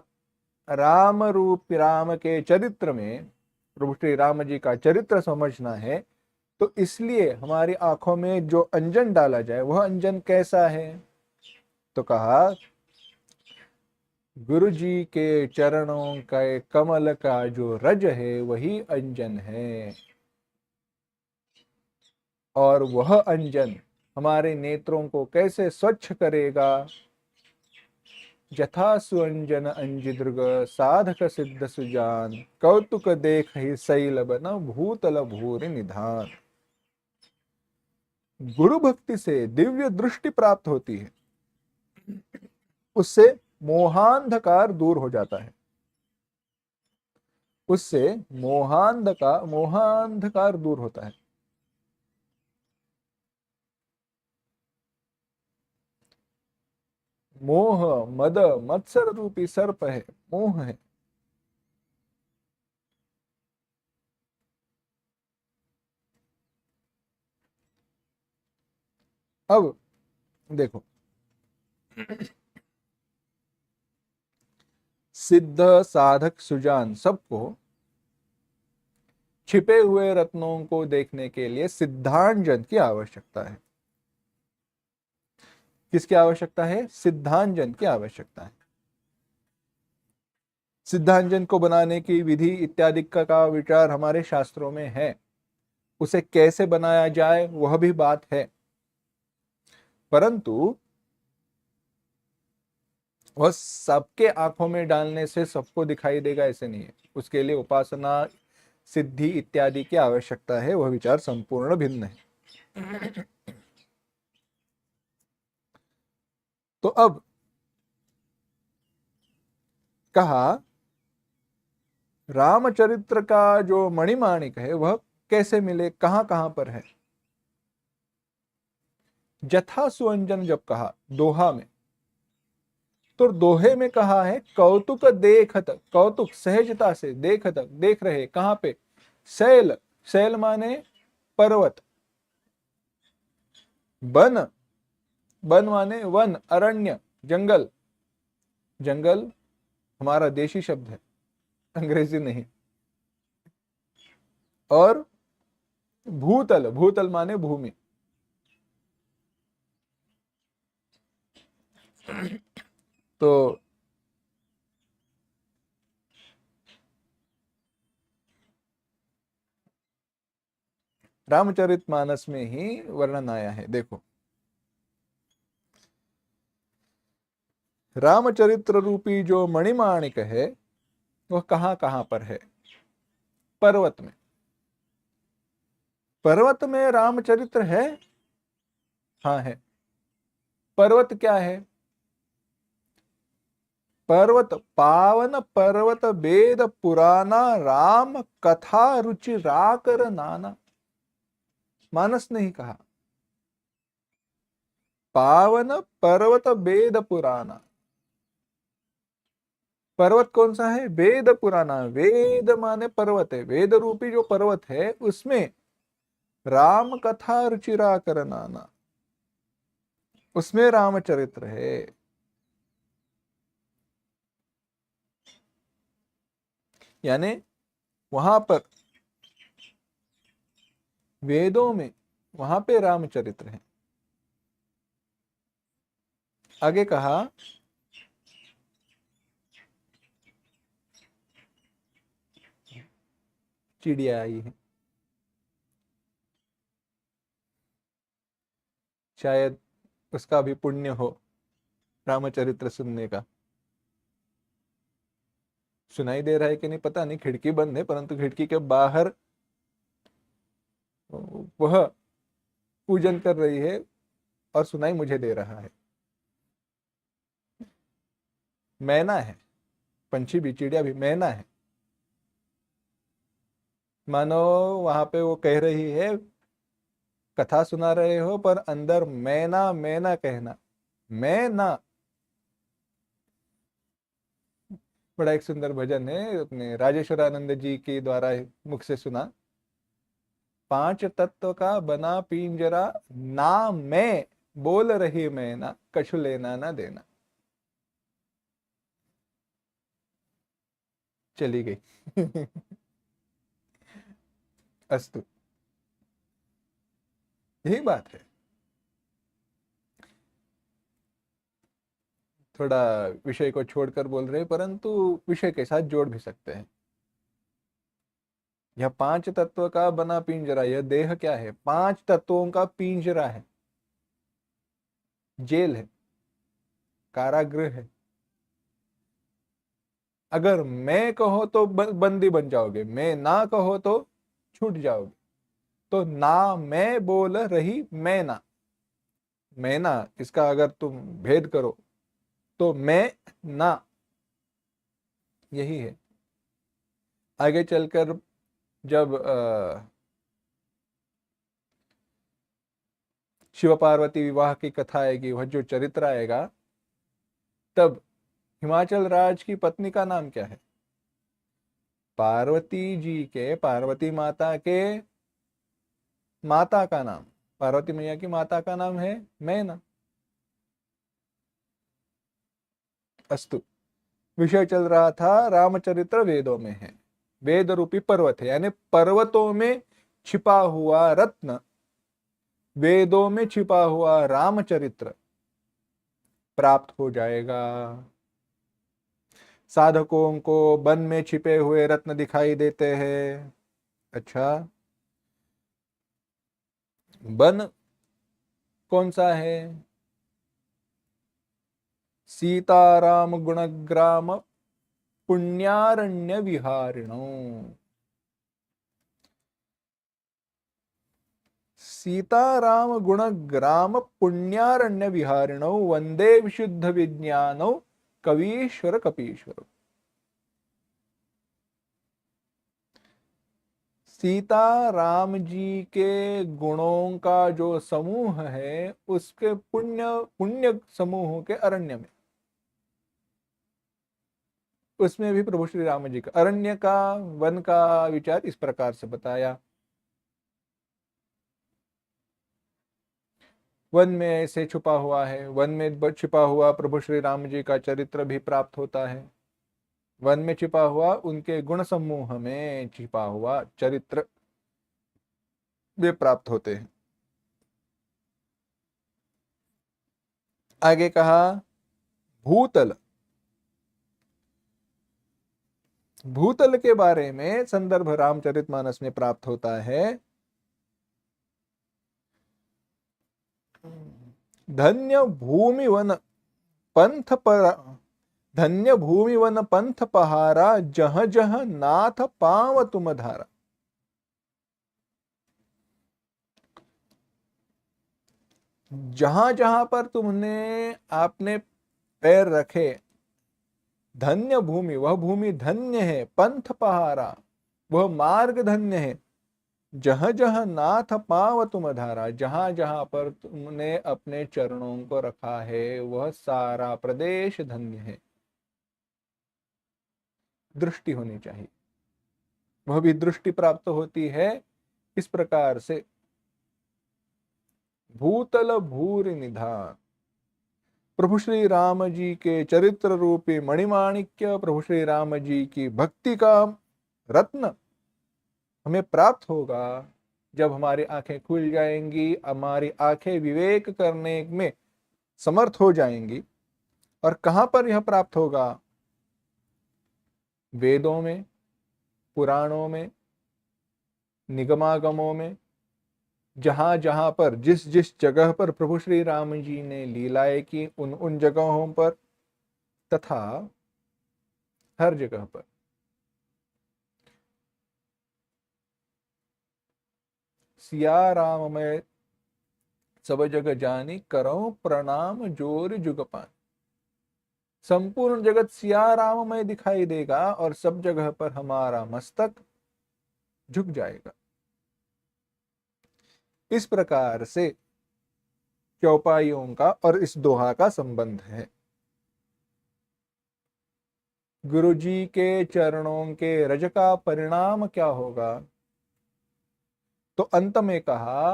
राम रूप, राम के चरित्र में प्रभु श्री राम जी का चरित्र समझना है, तो इसलिए हमारी आंखों में जो अंजन डाला जाए, वह अंजन कैसा है? तो कहा, गुरु जी के चरणों के कमल का जो रज है वही अंजन है। और वह अंजन हमारे नेत्रों को कैसे स्वच्छ करेगा। जथा सुअंजन अंजिदृग साधक सिद्ध सुजान, कौतुक देख ही शैल बन भूतल भूरि निधान। गुरु भक्ति से दिव्य दृष्टि प्राप्त होती है, उससे मोहांधकार दूर हो जाता है, उससे मोहांधकार दूर होता है। मोह मद मत्सर रूपी सर्प है, मोह है। अब देखो, सिद्ध साधक सुजान सबको छिपे हुए रत्नों को देखने के लिए सिद्धांजन की आवश्यकता है। किसकी आवश्यकता है? सिद्धांजन की आवश्यकता है। सिद्धांजन को बनाने की विधि इत्यादि का विचार हमारे शास्त्रों में है। उसे कैसे बनाया जाए वह भी बात है, परंतु वह सबके आंखों में डालने से सबको दिखाई देगा ऐसे नहीं है। उसके लिए उपासना सिद्धि इत्यादि की आवश्यकता है, वह विचार संपूर्ण भिन्न है। तो अब कहा रामचरित्र का जो मणिमाणिक है वह कैसे मिले, कहां कहां पर है। जथा सुअंजन जब कहा दोहा में, तो दोहे में कहा है कौतुक देखत, कौतुक सहजता से देखत, देख रहे कहां पे, शैल, शैल माने पर्वत, बन, बन माने वन, अरण्य, जंगल, जंगल हमारा देशी शब्द है, अंग्रेजी नहीं। और भूतल, भूतल माने भूमि। तो रामचरितमानस में ही वर्णन आया है। देखो, रामचरित्र रूपी जो मणिमाणिक है वह कहां कहां पर है। पर्वत में, पर्वत में रामचरित्र है। हाँ है। पर्वत क्या है? पर्वत पावन पर्वत वेद पुराना राम कथा रुचि राकर नाना। मानस नहीं कहा, पावन पर्वत वेद पुराना। पर्वत कौन सा है? वेद पुराना। वेद माने पर्वत है, वेद रूपी जो पर्वत है उसमें राम कथा रुचिरा कर नाना, उसमें रामचरित्र है। यानी वहां पर वेदों में वहां पे रामचरित्र है। आगे कहा चिड़िया आई है, शायद उसका भी पुण्य हो रामचरित्र सुनने का। सुनाई दे रहा है कि नहीं पता नहीं, खिड़की बंद है, परंतु खिड़की के बाहर वह पूजन कर रही है और सुनाई मुझे दे रहा है। मैना है, पंछी भी, चिड़िया भी, मैना है। मानो वहां पे वो कह रही है, कथा सुना रहे हो पर अंदर मैना मैना कहना, मैना। बड़ा एक सुंदर भजन है, अपने राजेश्वरानंद जी के द्वारा मुख से सुना। पांच तत्व का बना पिंजरा, ना मैं बोल रही मैना, कछु लेना ना देना। चली गई। अस्तु, यही बात है। थोड़ा विषय को छोड़कर बोल रहे हैं, परंतु विषय के साथ जोड़ भी सकते हैं। यह पांच तत्व का बना पिंजरा, यह देह क्या है? पांच तत्वों का पिंजरा है, जेल है, कारागृह है। अगर मैं कहो तो बंदी बन जाओगे, मैं ना कहो तो छूट जाओगे। तो ना मैं बोल रही मैना, मैना इसका अगर तुम भेद करो तो मैं ना, यही है। आगे चलकर जब शिव पार्वती विवाह की कथा आएगी, वह जो चरित्र आएगा, तब हिमाचल राज की पत्नी का नाम क्या है? पार्वती जी के, पार्वती माता के माता का नाम, पार्वती मैया की माता का नाम है मैना। अस्तु, विषय चल रहा था रामचरित्र वेदों में है, वेद रूपी पर्वत है, यानी पर्वतों में छिपा हुआ रत्न, वेदों में छिपा हुआ रामचरित्र प्राप्त हो जाएगा। साधकों को वन में छिपे हुए रत्न दिखाई देते हैं। अच्छा, वन कौन सा है? सीताराम गुणग्राम पुण्यारण्य विहारिणो, सीताराम गुणग्राम पुण्यारण्य विहारिणो वंदे विशुद्ध विज्ञानो कवीश्वर कपीश्वर। सीता राम जी के गुणों का जो समूह है, उसके पुण्य पुण्य समूह के अरण्य में, उसमें भी प्रभु श्री राम जी का अरण्य का, वन का विचार इस प्रकार से बताया। वन में ऐसे छुपा हुआ है, वन में छिपा हुआ प्रभु श्री राम जी का चरित्र भी प्राप्त होता है, वन में छिपा हुआ उनके गुण समूह में छिपा हुआ चरित्र वे प्राप्त होते हैं। आगे कहा भूतल, भूतल के बारे में संदर्भ रामचरितमानस में प्राप्त होता है। धन्य भूमि वन पंथ पर, धन्य भूमि वन पंथ पहारा, जह जह नाथ पाव तुम धारा। जहां जहां पर तुमने आपने पैर रखे, धन्य भूमि, वह भूमि धन्य है, पंथ पहारा, वह मार्ग धन्य है, जहां जहां नाथ पाव तुम धारा, जहां जहां पर तुमने अपने चरणों को रखा है, वह सारा प्रदेश धन्य है। दृष्टि होनी चाहिए, वह भी दृष्टि प्राप्त होती है इस प्रकार से। भूतल भूरि निधान, प्रभु श्री राम जी के चरित्र रूपी मणिमाणिक्य, प्रभु श्री राम जी की भक्ति का रत्न हमें प्राप्त होगा जब हमारी आंखें खुल जाएंगी, हमारी आंखें विवेक करने में समर्थ हो जाएंगी। और कहां पर यह प्राप्त होगा? वेदों में, पुराणों में, निगमागमों में, जहां जहां पर जिस जिस जगह पर प्रभु श्री राम जी ने लीलाएं की, उन उन जगहों पर तथा हर जगह पर। सिया राम में सब जग जानी, करो प्रणाम जोर जुगपान। संपूर्ण जगत सिया राम में दिखाई देगा और सब जगह पर हमारा मस्तक झुक जाएगा। इस प्रकार से चौपाइयों का और इस दोहा का संबंध है। गुरु जी के चरणों के रज का परिणाम क्या होगा? तो अंत में कहा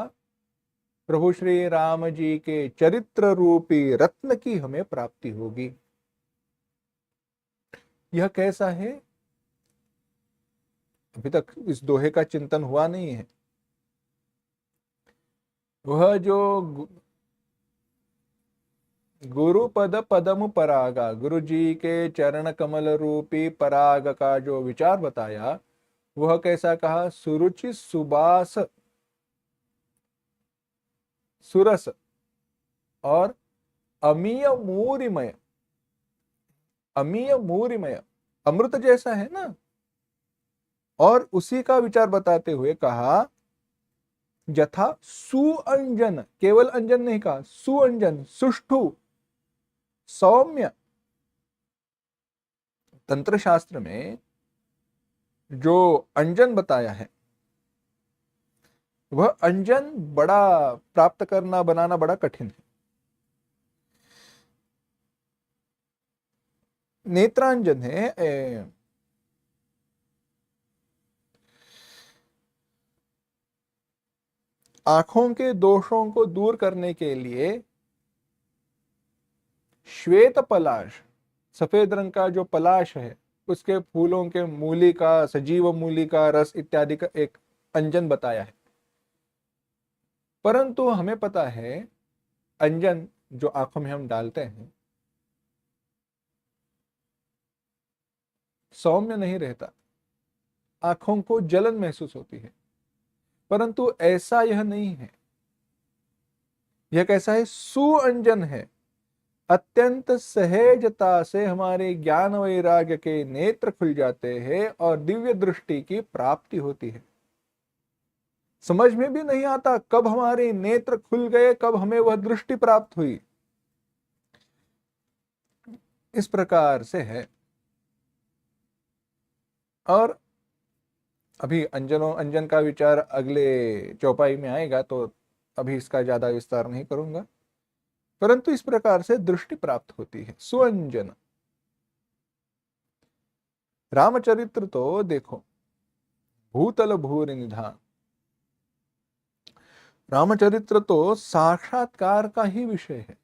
प्रभु श्री राम जी के चरित्र रूपी रत्न की हमें प्राप्ति होगी। यह कैसा है? अभी तक इस दोहे का चिंतन हुआ नहीं है। वह जो गुरु पद पदम परागा, गुरु जी के चरण कमल रूपी पराग का जो विचार बताया, वह कैसा कहा? सुरुचि सुबास सुरस और अमीय मूरिमय। अमीय मूरिमय, अमृत जैसा है ना। और उसी का विचार बताते हुए कहा यथा सुअंजन, केवल अंजन नहीं कहा, सुअंजन, सुष्ठु, सौम्य। तंत्र शास्त्र में जो अंजन बताया है, वह अंजन बड़ा प्राप्त करना, बनाना बड़ा कठिन है। नेत्रांजन है, आंखों के दोषों को दूर करने के लिए श्वेत पलाश, सफेद रंग का जो पलाश है, उसके फूलों के मूली का, सजीव मूली का रस इत्यादि का एक अंजन बताया है। परंतु हमें पता है अंजन जो आंखों में हम डालते हैं सौम्य नहीं रहता, आंखों को जलन महसूस होती है। परंतु ऐसा यह नहीं है। यह कैसा है? सुअंजन है। अत्यंत सहजता से हमारे ज्ञान वैराग्य के नेत्र खुल जाते हैं और दिव्य दृष्टि की प्राप्ति होती है। समझ में भी नहीं आता कब हमारे नेत्र खुल गए, कब हमें वह दृष्टि प्राप्त हुई। इस प्रकार से है। और अभी अंजन का विचार अगले चौपाई में आएगा, तो अभी इसका ज्यादा विस्तार नहीं करूंगा। परंतु इस प्रकार से दृष्टि प्राप्त होती है, सुअंजन। रामचरित्र तो देखो, भूतल भूरि निधान। रामचरित्र तो साक्षात्कार का ही विषय है।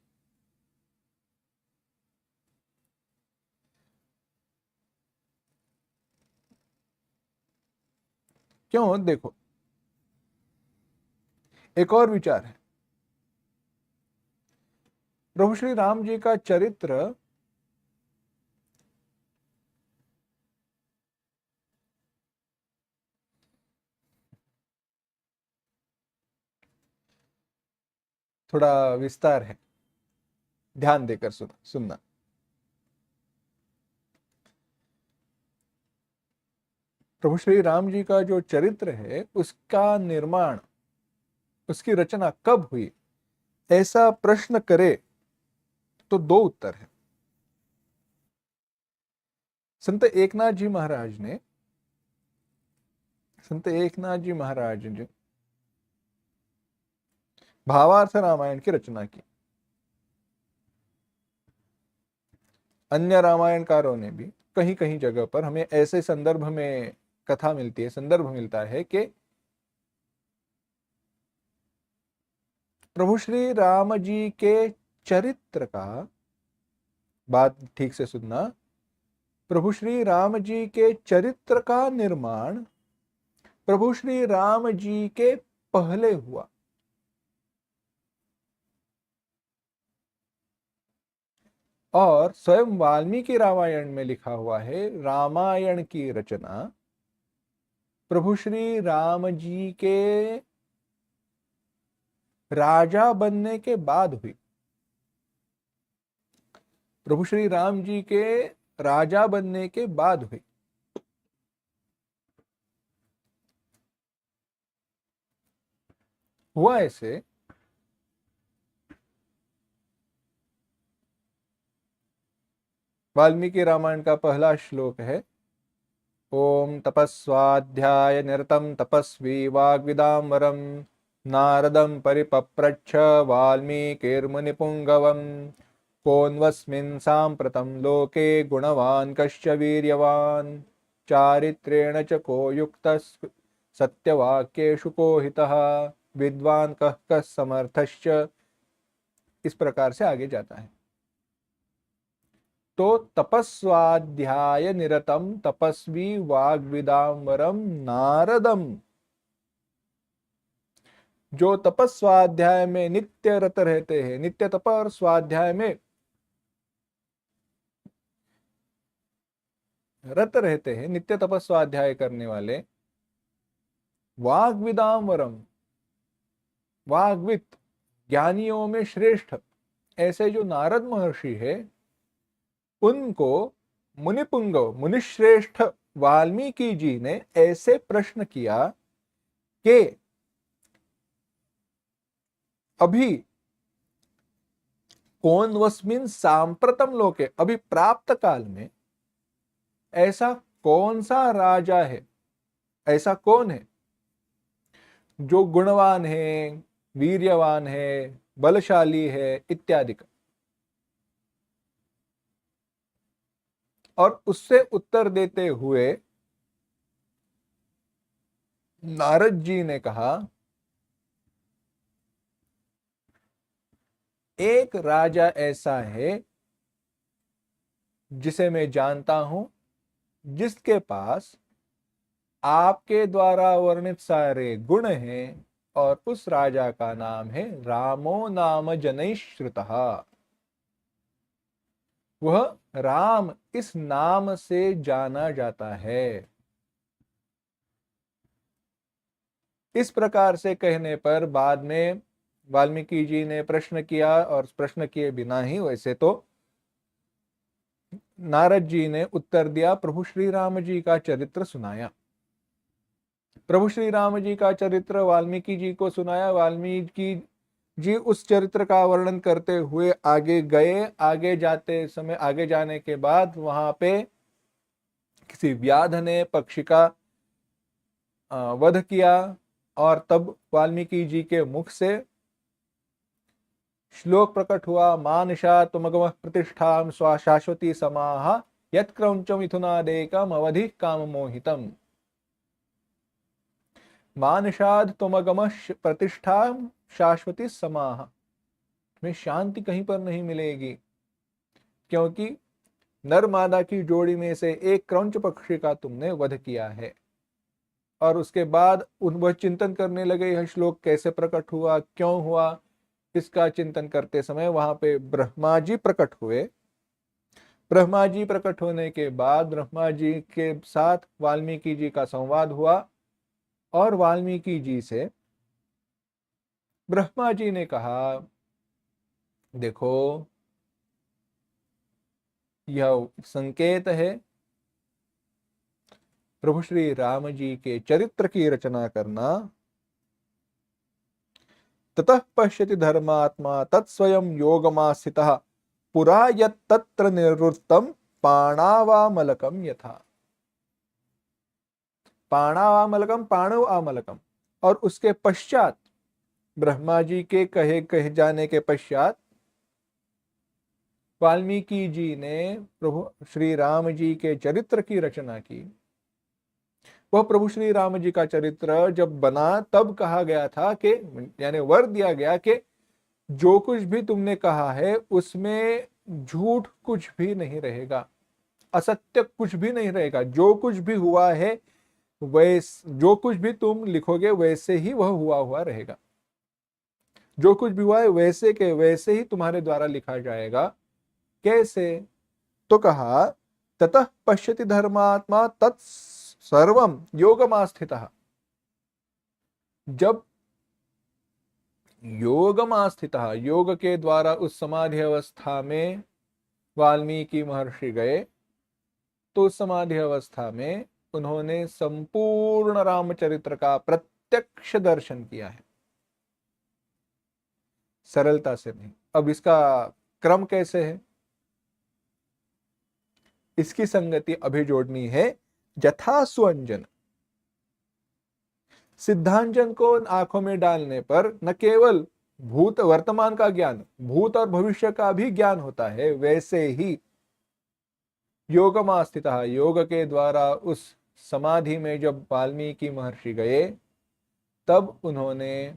क्यों? देखो, एक और विचार है। प्रभु श्री राम जी का चरित्र थोड़ा विस्तार है, ध्यान देकर सुनना। प्रभु श्री राम जी का जो चरित्र है, उसका निर्माण, उसकी रचना कब हुई, ऐसा प्रश्न करे तो दो उत्तर है। संत एकनाथ जी महाराज ने, संत एकनाथ जी महाराज ने भावार्थ रामायण की रचना की। अन्य रामायणकारों ने भी कहीं कहीं जगह पर हमें ऐसे संदर्भ में कथा मिलती है, संदर्भ मिलता है कि प्रभु श्री राम जी के चरित्र का, बात ठीक से सुनना, प्रभु श्री राम जी के चरित्र का निर्माण प्रभु श्री राम जी के पहले हुआ। और स्वयं वाल्मीकि रामायण में लिखा हुआ है, रामायण की रचना प्रभु श्री राम जी के राजा बनने के बाद हुई। प्रभु श्री राम जी के राजा बनने के बाद हुई। हुआ ऐसे, वाल्मीकि रामायण का पहला श्लोक है, ओम तपस्वाध्याय निरतम तपस्वी वाग्विदाम्बरम नारदम परिपप्रच्छ वाल्मीकिर्मुनिपुंगवम् कोन्वस्मिन् साम्प्रतं लोके गुणवान् कश्च वीर्यवान् चारित्रेण च को युक्तः सत्यवाक्येषु को हितः विद्वान् कः कः समर्थश्च। इस प्रकार से आगे जाता है। तो तपस्वाध्याय निरतम तपस्वी वाग्विदाम्बरम नारदम, जो तपस्वाध्याय में नित्य रत रहते हैं, नित्य तप और स्वाध्याय में रत रहते हैं, नित्य तपस्वाध्याय करने वाले वाग्विदाम वरम, वाग्वित ज्ञानियों में श्रेष्ठ ऐसे जो नारद महर्षि है, उनको मुनिपुंग मुनिश्रेष्ठ वाल्मीकि जी ने ऐसे प्रश्न किया कि अभी कौन वस्मिन सांप्रतम लोके, अभी प्राप्त काल में ऐसा कौन सा राजा है, ऐसा कौन है जो गुणवान है, वीर्यवान है, बलशाली है इत्यादि का। और उससे उत्तर देते हुए नारद जी ने कहा, एक राजा ऐसा है जिसे मैं जानता हूं, जिसके पास आपके द्वारा वर्णित सारे गुण हैं, और उस राजा का नाम है रामो नाम जनैश्रुतः। वह राम इस नाम से जाना जाता है। इस प्रकार से कहने पर बाद में वाल्मीकि जी ने प्रश्न किया, और प्रश्न किए बिना ही वैसे तो नारद जी ने उत्तर दिया, प्रभु श्री राम जी का चरित्र सुनाया। प्रभु श्री राम जी का चरित्र वाल्मीकि जी को सुनाया। वाल्मीकि जी उस चरित्र का वर्णन करते हुए आगे गए। आगे जाते समय, आगे जाने के बाद वहां पे किसी व्याध ने पक्षी का वध किया, और तब वाल्मीकि जी के मुख से श्लोक प्रकट हुआ, मानिषा तुमगम प्रतिष्ठा शाश्वती समाह यत्क्रौंच मिथुनादेकम अवधि काम मोहितम। मानषाद तुमगम प्रतिष्ठा शाश्वती समाह, में शांति कहीं पर नहीं मिलेगी, क्योंकि नर मादा की जोड़ी में से एक क्रौंच पक्षी का तुमने वध किया है। और उसके बाद वह चिंतन करने लगे, यह श्लोक कैसे प्रकट हुआ, क्यों हुआ। इसका चिंतन करते समय वहां पे ब्रह्मा जी प्रकट हुए। ब्रह्मा जी प्रकट होने के बाद ब्रह्मा जी के साथ वाल्मीकि जी का संवाद हुआ, और वाल्मीकि जी से ब्रह्मा जी ने कहा, देखो यह संकेत है प्रभु श्री राम जी के चरित्र की रचना करना। ततः पश्यति धर्मात्मा तत्स्वयं योगमास्थितः पुरा यत्तत्र निवृत्तम पाणावामलकम यथा। पाणावामलकम, पाणव आमलकम। और उसके पश्चात ब्रह्मा जी के कहे जाने के पश्चात वाल्मीकि जी ने प्रभु श्री राम जी के चरित्र की रचना की। वह प्रभु श्री राम जी का चरित्र जब बना तब कहा गया था कि, यानी वर दिया गया कि जो कुछ भी तुमने कहा है उसमें झूठ कुछ भी नहीं रहेगा, असत्य कुछ भी नहीं रहेगा। जो कुछ भी हुआ है जो कुछ भी तुम लिखोगे वैसे ही वह हुआ हुआ रहेगा। जो कुछ भी हुआ है वैसे के वैसे ही तुम्हारे द्वारा लिखा जाएगा। कैसे? तो कहा, ततः पश्यति धर्मात्मा तत्सर्वं योगमास्थितः। जब योगमास्थितः, योग के द्वारा उस समाधि अवस्था में वाल्मीकि महर्षि गए, तो उस समाधि अवस्था में उन्होंने संपूर्ण रामचरित्र का प्रत्यक्ष दर्शन किया है, सरलता से नहीं। अब इसका क्रम कैसे है, इसकी संगति अभी जोड़नी है। जथा सुअंजन, सिद्धांजन को आंखों में डालने पर न केवल भूत वर्तमान का ज्ञान, भूत और भविष्य का भी ज्ञान होता है, वैसे ही योगमा स्थितः, योग के द्वारा उस समाधि में जब वाल्मीकि महर्षि गए, तब उन्होंने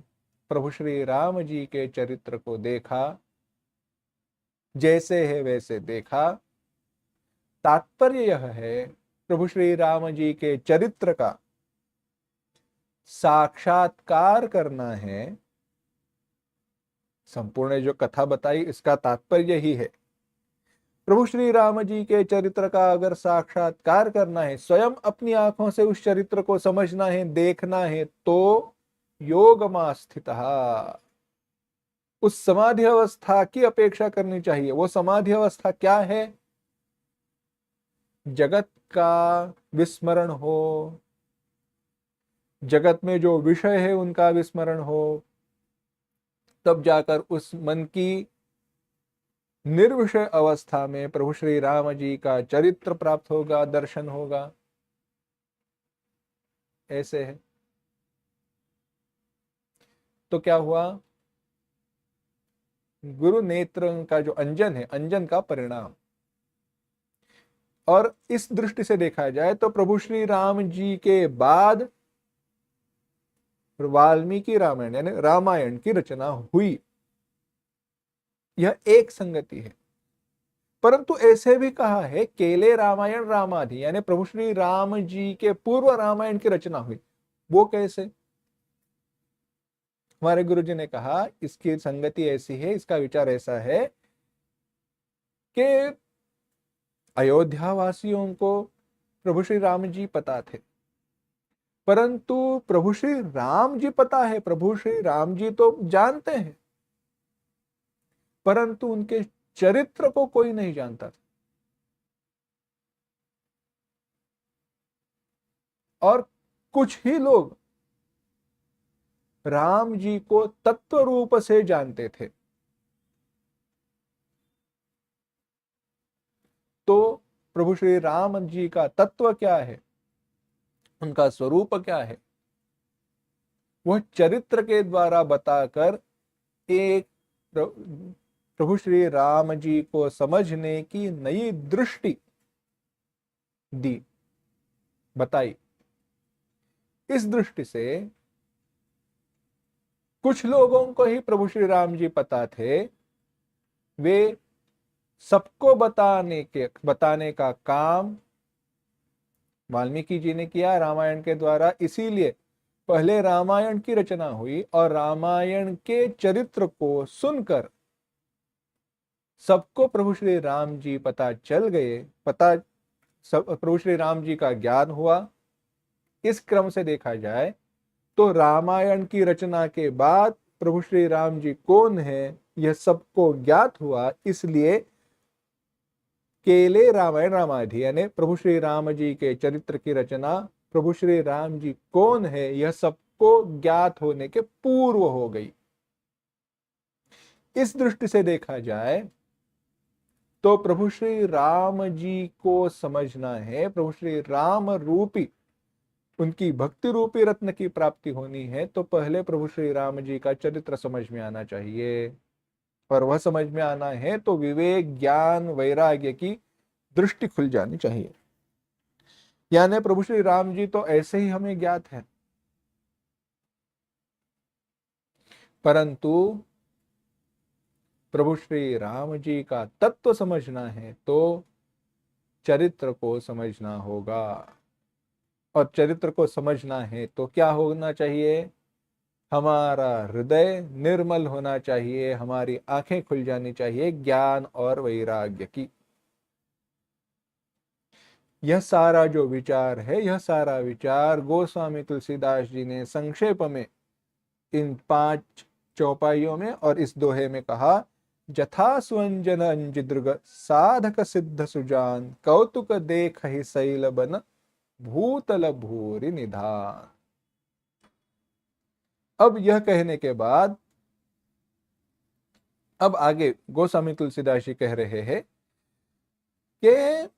प्रभु श्री राम जी के चरित्र को देखा, जैसे है वैसे देखा। तात्पर्य यह है, प्रभु श्री राम जी के चरित्र का साक्षात्कार करना है। संपूर्ण जो कथा बताई इसका तात्पर्य ही है, प्रभु श्री राम जी के चरित्र का अगर साक्षात्कार करना है, स्वयं अपनी आंखों से उस चरित्र को समझना है, देखना है, तो योगमा स्थितः, उस समाधि अवस्था की अपेक्षा करनी चाहिए। वो समाधि अवस्था क्या है? जगत का विस्मरण हो, जगत में जो विषय है उनका विस्मरण हो, तब जाकर उस मन की निर्विषय अवस्था में प्रभु श्री राम जी का चरित्र प्राप्त होगा, दर्शन होगा। ऐसे है। तो क्या हुआ? गुरु नेत्र का जो अंजन है, अंजन का परिणाम। और इस दृष्टि से देखा जाए तो प्रभु श्री राम जी के बाद वाल्मीकि रामायण यानी रामायण की रचना हुई, यह एक संगति है। परंतु ऐसे भी कहा है केले रामायण रामाधि, यानी प्रभु श्री राम जी के पूर्व रामायण की रचना हुई। वो कैसे? हमारे गुरु जी ने कहा इसकी संगति ऐसी है, इसका विचार ऐसा है कि अयोध्या वासियों को प्रभु श्री राम जी पता थे, परंतु प्रभु श्री राम जी पता है, प्रभु श्री राम जी तो जानते हैं, परंतु उनके चरित्र को कोई नहीं जानता था। और कुछ ही लोग राम जी को तत्व रूप से जानते थे। तो प्रभु श्री राम जी का तत्व क्या है, उनका स्वरूप क्या है, वह चरित्र के द्वारा बताकर एक प्रभु श्री राम जी को समझने की नई दृष्टि दी, बताई। इस दृष्टि से कुछ लोगों को ही प्रभु श्री राम जी पता थे, वे सबको बताने का काम वाल्मीकि जी ने किया रामायण के द्वारा। इसीलिए पहले रामायण की रचना हुई और रामायण के चरित्र को सुनकर सबको प्रभु श्री राम जी पता चल गए, प्रभु श्री राम जी का ज्ञान हुआ। इस क्रम से देखा जाए तो रामायण की रचना के बाद प्रभु श्री राम जी कौन है यह सबको ज्ञात हुआ। इसलिए केले रामायण रामाधि यानी प्रभु श्री राम जी के चरित्र की रचना, प्रभु श्री राम जी कौन है यह सबको ज्ञात होने के पूर्व हो गई। इस दृष्टि से देखा जाए तो प्रभु श्री राम जी को समझना है, प्रभु श्री राम रूपी उनकी भक्ति रूपी रत्न की प्राप्ति होनी है, तो पहले प्रभु श्री राम जी का चरित्र समझ में आना चाहिए। और वह समझ में आना है तो विवेक, ज्ञान, वैराग्य की दृष्टि खुल जानी चाहिए। यानी प्रभु श्री राम जी तो ऐसे ही हमें ज्ञात है, परंतु प्रभु श्री राम जी का तत्व समझना है तो चरित्र को समझना होगा। और चरित्र को समझना है तो क्या होना चाहिए? हमारा हृदय निर्मल होना चाहिए, हमारी आंखें खुल जानी चाहिए ज्ञान और वैराग्य की। यह सारा जो विचार है, यह सारा विचार गोस्वामी तुलसीदास जी ने संक्षेप में इन 5 चौपाइयों में और इस दोहे में कहा, जथा स्वंजन अंजिदृग साधक सिद्ध सुजान कौतुक देख ही शैल बन भूतल भूरि निधान। अब यह कहने के बाद अब आगे गोस्वामी तुलसीदास जी कह रहे हैं कि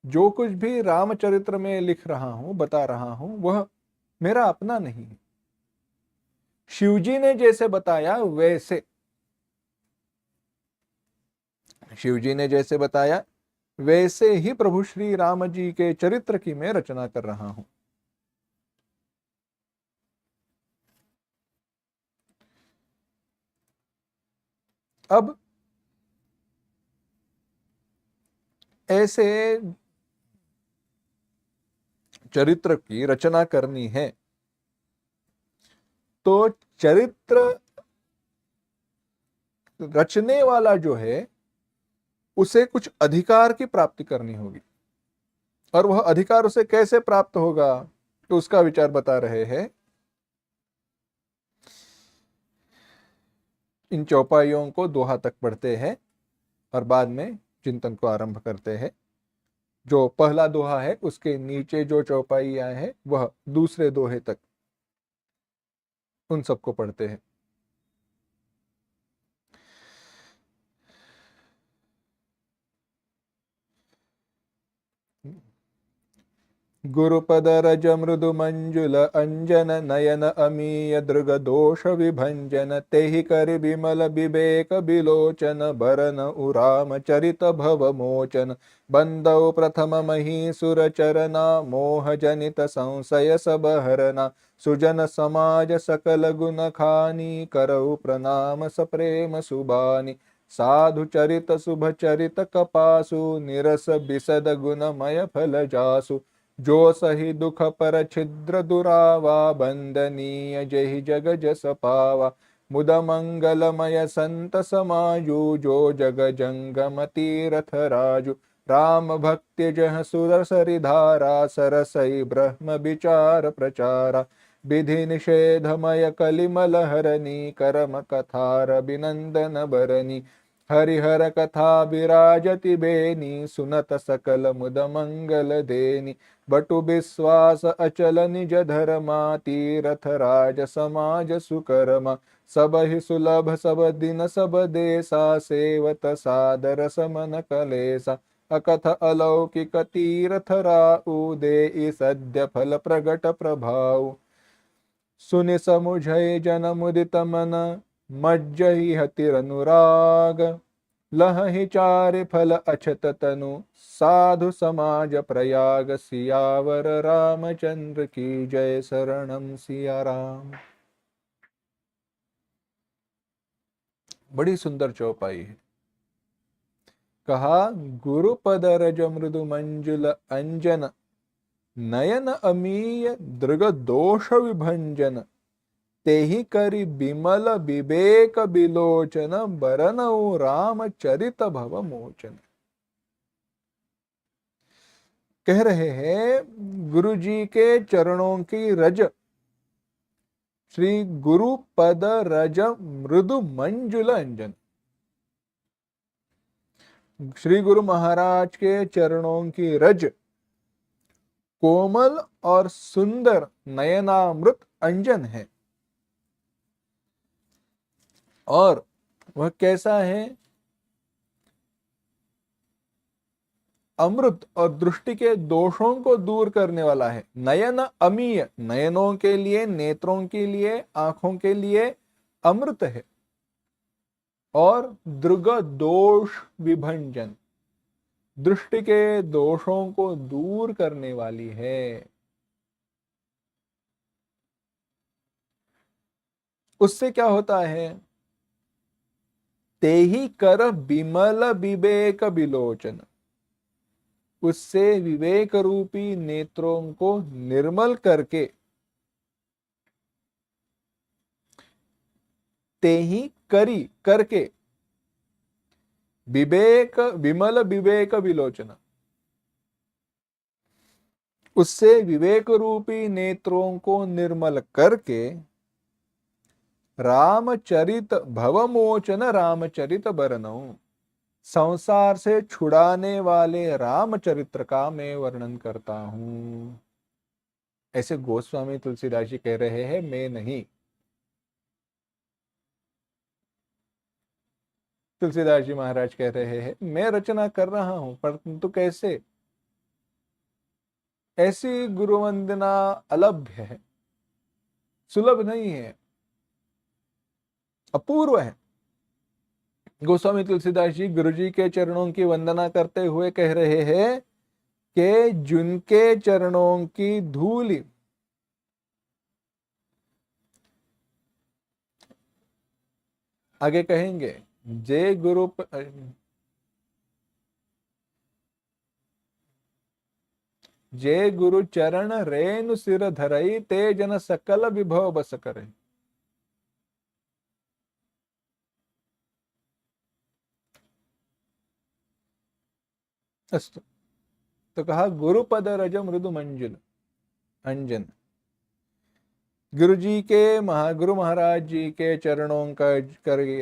जो कुछ भी रामचरित्र में लिख रहा हूं, बता रहा हूं, वह मेरा अपना नहीं है। शिवजी ने जैसे बताया वैसे, शिवजी ने जैसे बताया वैसे ही प्रभु श्री राम जी के चरित्र की मैं रचना कर रहा हूं। अब ऐसे चरित्र की रचना करनी है तो चरित्र रचने वाला जो है उसे कुछ अधिकार की प्राप्ति करनी होगी, और वह अधिकार उसे कैसे प्राप्त होगा, तो उसका विचार बता रहे हैं। इन चौपाइयों को दोहा तक पढ़ते हैं और बाद में चिंतन को आरंभ करते हैं। जो पहला दोहा है उसके नीचे जो चौपाइयां हैं वह दूसरे दोहे तक, उन सबको पढ़ते हैं। गुरुपद रज मृदु मंजुल अंजन नयन अमीय दृग दोष विभंजन तेहि कर बिमल विवेक बिलोचन बरन उराम चरित भव मोचन बंदौ प्रथम मही सुर चरना मोह जनित संशय सब हरना सुजन समाज सकल गुण खानी करऊ प्रणाम सप्रेम सुबानी साधु चरित शुभ चरित कपासु निरस बिसद गुणमय फल जासु जो सही दुख पर छिद्र दुरावा बंदनीय जहि जग जस पावा मुद मंगलमय संत समाजु जो जग जंगम तीरथ राजु राम भक्ति जह सुर सरिधारा सरसई ब्रह्म विचार प्रचारा विधि निषेधमय कलिमल हरनी करम कथार बिनंदन बरनी हरिहर कथा विराजति बेनी सुनत सकल मुद मंगल देनी बटु विश्वास अचल निज धर्मा तीरथ राज समाज सुकर्मा सब ही सुलभ सब दिन सब देसा सेवत सादर समन कलेसा अकथ अलौकिक तीर्थ राउ दे सद्य फल प्रगट प्रभाव सुनि समुझय जन मुदित मन मज्जहि हतिरनुराग लहहि चारि फल अछत तनु साधु समाज प्रयाग सियावर रामचंद्र की जय शरणम सिया राम। बड़ी सुंदर चौपाई है। कहा गुरुपद रज मृदु मंजुल अंजन नयन अमीय दृग दोष विभंजन तेहि करि बिमल विवेक बिलोचन बरनऊ राम चरित भव मोचन। कह रहे हैं गुरु जी के चरणों की रज, श्री गुरु पद रज मृदु मंजुल अंजन, श्री गुरु महाराज के चरणों की रज कोमल और सुंदर नयनामृत अंजन है। और वह कैसा है? अमृत और दृष्टि के दोषों को दूर करने वाला है। नयन अमीय, नयनों के लिए, नेत्रों के लिए, आंखों के लिए अमृत है। और दृग दोष विभंजन, दृष्टि के दोषों को दूर करने वाली है। उससे क्या होता है? तेहि कर बिमल विवेक बिलोचन, उससे विवेक रूपी नेत्रों को निर्मल करके, तेहि करी करके, विवेक विमल विवेक विलोचन, उससे विवेक रूपी नेत्रों को निर्मल करके रामचरित भवमोचन रामचरित बरनऊ, संसार से छुड़ाने वाले रामचरित्र का मैं वर्णन करता हूं। ऐसे गोस्वामी तुलसीदास जी कह रहे हैं, मैं नहीं। तुलसीदास जी महाराज कह रहे हैं, मैं रचना कर रहा हूं, परंतु कैसे? ऐसी गुरु वंदना अलभ्य है, सुलभ नहीं है, अपूर्व है। गोस्वामी तुलसीदास जी गुरु जी के चरणों की वंदना करते हुए कह रहे हैं कि जिनके चरणों की धूल आगे कहेंगे, जय गुरु जय गुरु चरण रेणु सिर धरई ते जन सकल विभव बस करे। अस्तु। तो कहा गुरुपद रज मृदु मंजुल अंजन। गुरु जी के गुरु महाराज जी के चरणों का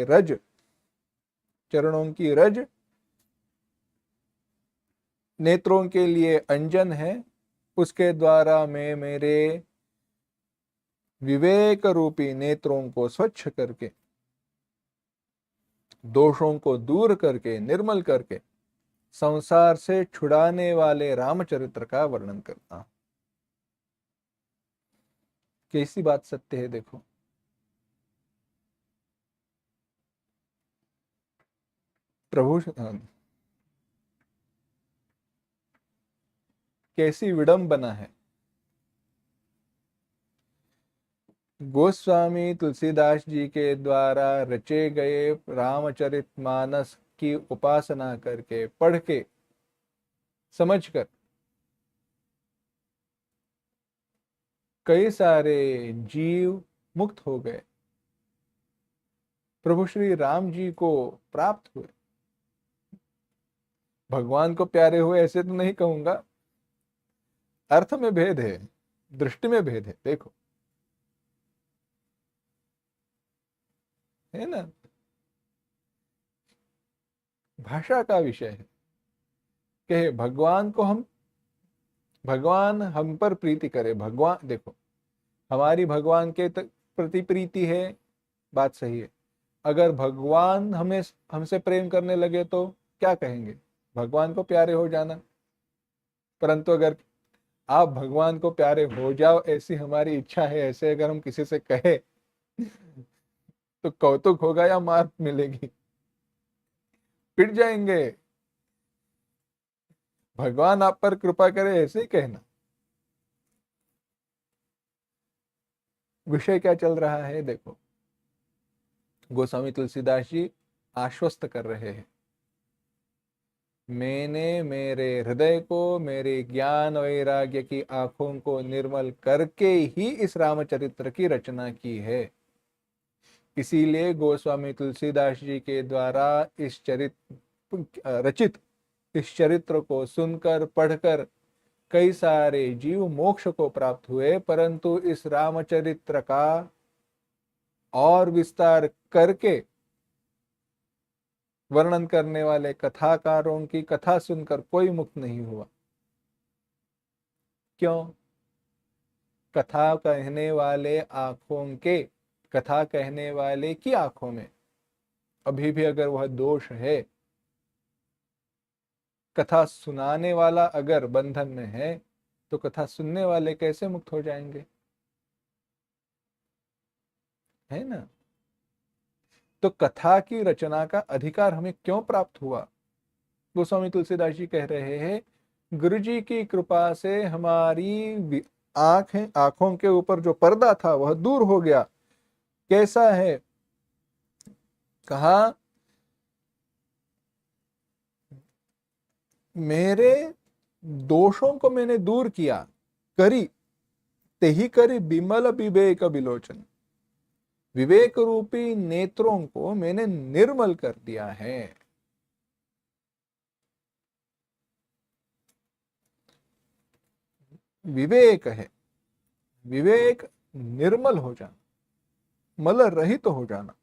रज, चरणों की रज नेत्रों के लिए अंजन है। उसके द्वारा मैं मेरे विवेक रूपी नेत्रों को स्वच्छ करके, दोषों को दूर करके, निर्मल करके संसार से छुड़ाने वाले रामचरित्र का वर्णन करता हूं। कैसी बात सत्य है देखो। प्रभु कैसी विडंबना है। गोस्वामी तुलसीदास जी के द्वारा रचे गए रामचरितमानस की उपासना करके, पढ़ के, समझकर कई सारे जीव मुक्त हो गए, प्रभु श्री राम जी को प्राप्त हुए। भगवान को प्यारे हुए ऐसे तो नहीं कहूंगा, अर्थ में भेद है, दृष्टि में भेद है। देखो, है ना, भाषा का विषय है कि भगवान हम पर प्रीति करे। भगवान देखो, हमारी भगवान के प्रति प्रीति है, बात सही है। अगर भगवान हमें हमसे प्रेम करने लगे तो क्या कहेंगे? भगवान को प्यारे हो जाना। परंतु अगर आप भगवान को प्यारे हो जाओ ऐसी हमारी इच्छा है, ऐसे अगर हम किसी से कहे तो कौतुक होगा या मार मिलेगी? पिट जाएंगे। भगवान आप पर कृपा करे ऐसे ही कहना। विषय क्या चल रहा है देखो। गोस्वामी तुलसीदास जी आश्वस्त कर रहे हैं, मैंने मेरे हृदय को, मेरे ज्ञान वैराग्य की आंखों को निर्मल करके ही इस रामचरित्र की रचना की है। इसीलिए गोस्वामी तुलसीदास जी के द्वारा रचित इस चरित्र को सुनकर, पढ़कर कई सारे जीव मोक्ष को प्राप्त हुए। परंतु इस रामचरित्र का और विस्तार करके वर्णन करने वाले कथाकारों की कथा सुनकर कोई मुक्त नहीं हुआ। क्यों? कथा कहने वाले की आंखों में अभी भी अगर वह दोष है, कथा सुनाने वाला अगर बंधन में है, तो कथा सुनने वाले कैसे मुक्त हो जाएंगे? है ना? तो कथा की रचना का अधिकार हमें क्यों प्राप्त हुआ? गोस्वामी तुलसीदास जी कह रहे हैं, गुरु जी की कृपा से हमारी आंखों के ऊपर जो पर्दा था वह दूर हो गया। कैसा है? कहा, मेरे दोषों को मैंने दूर किया, करी तेही करी बिमल विवेक विलोचन। विवेक रूपी नेत्रों को मैंने निर्मल कर दिया है। विवेक है, विवेक निर्मल हो जाना, मल रहित तो हो जाना।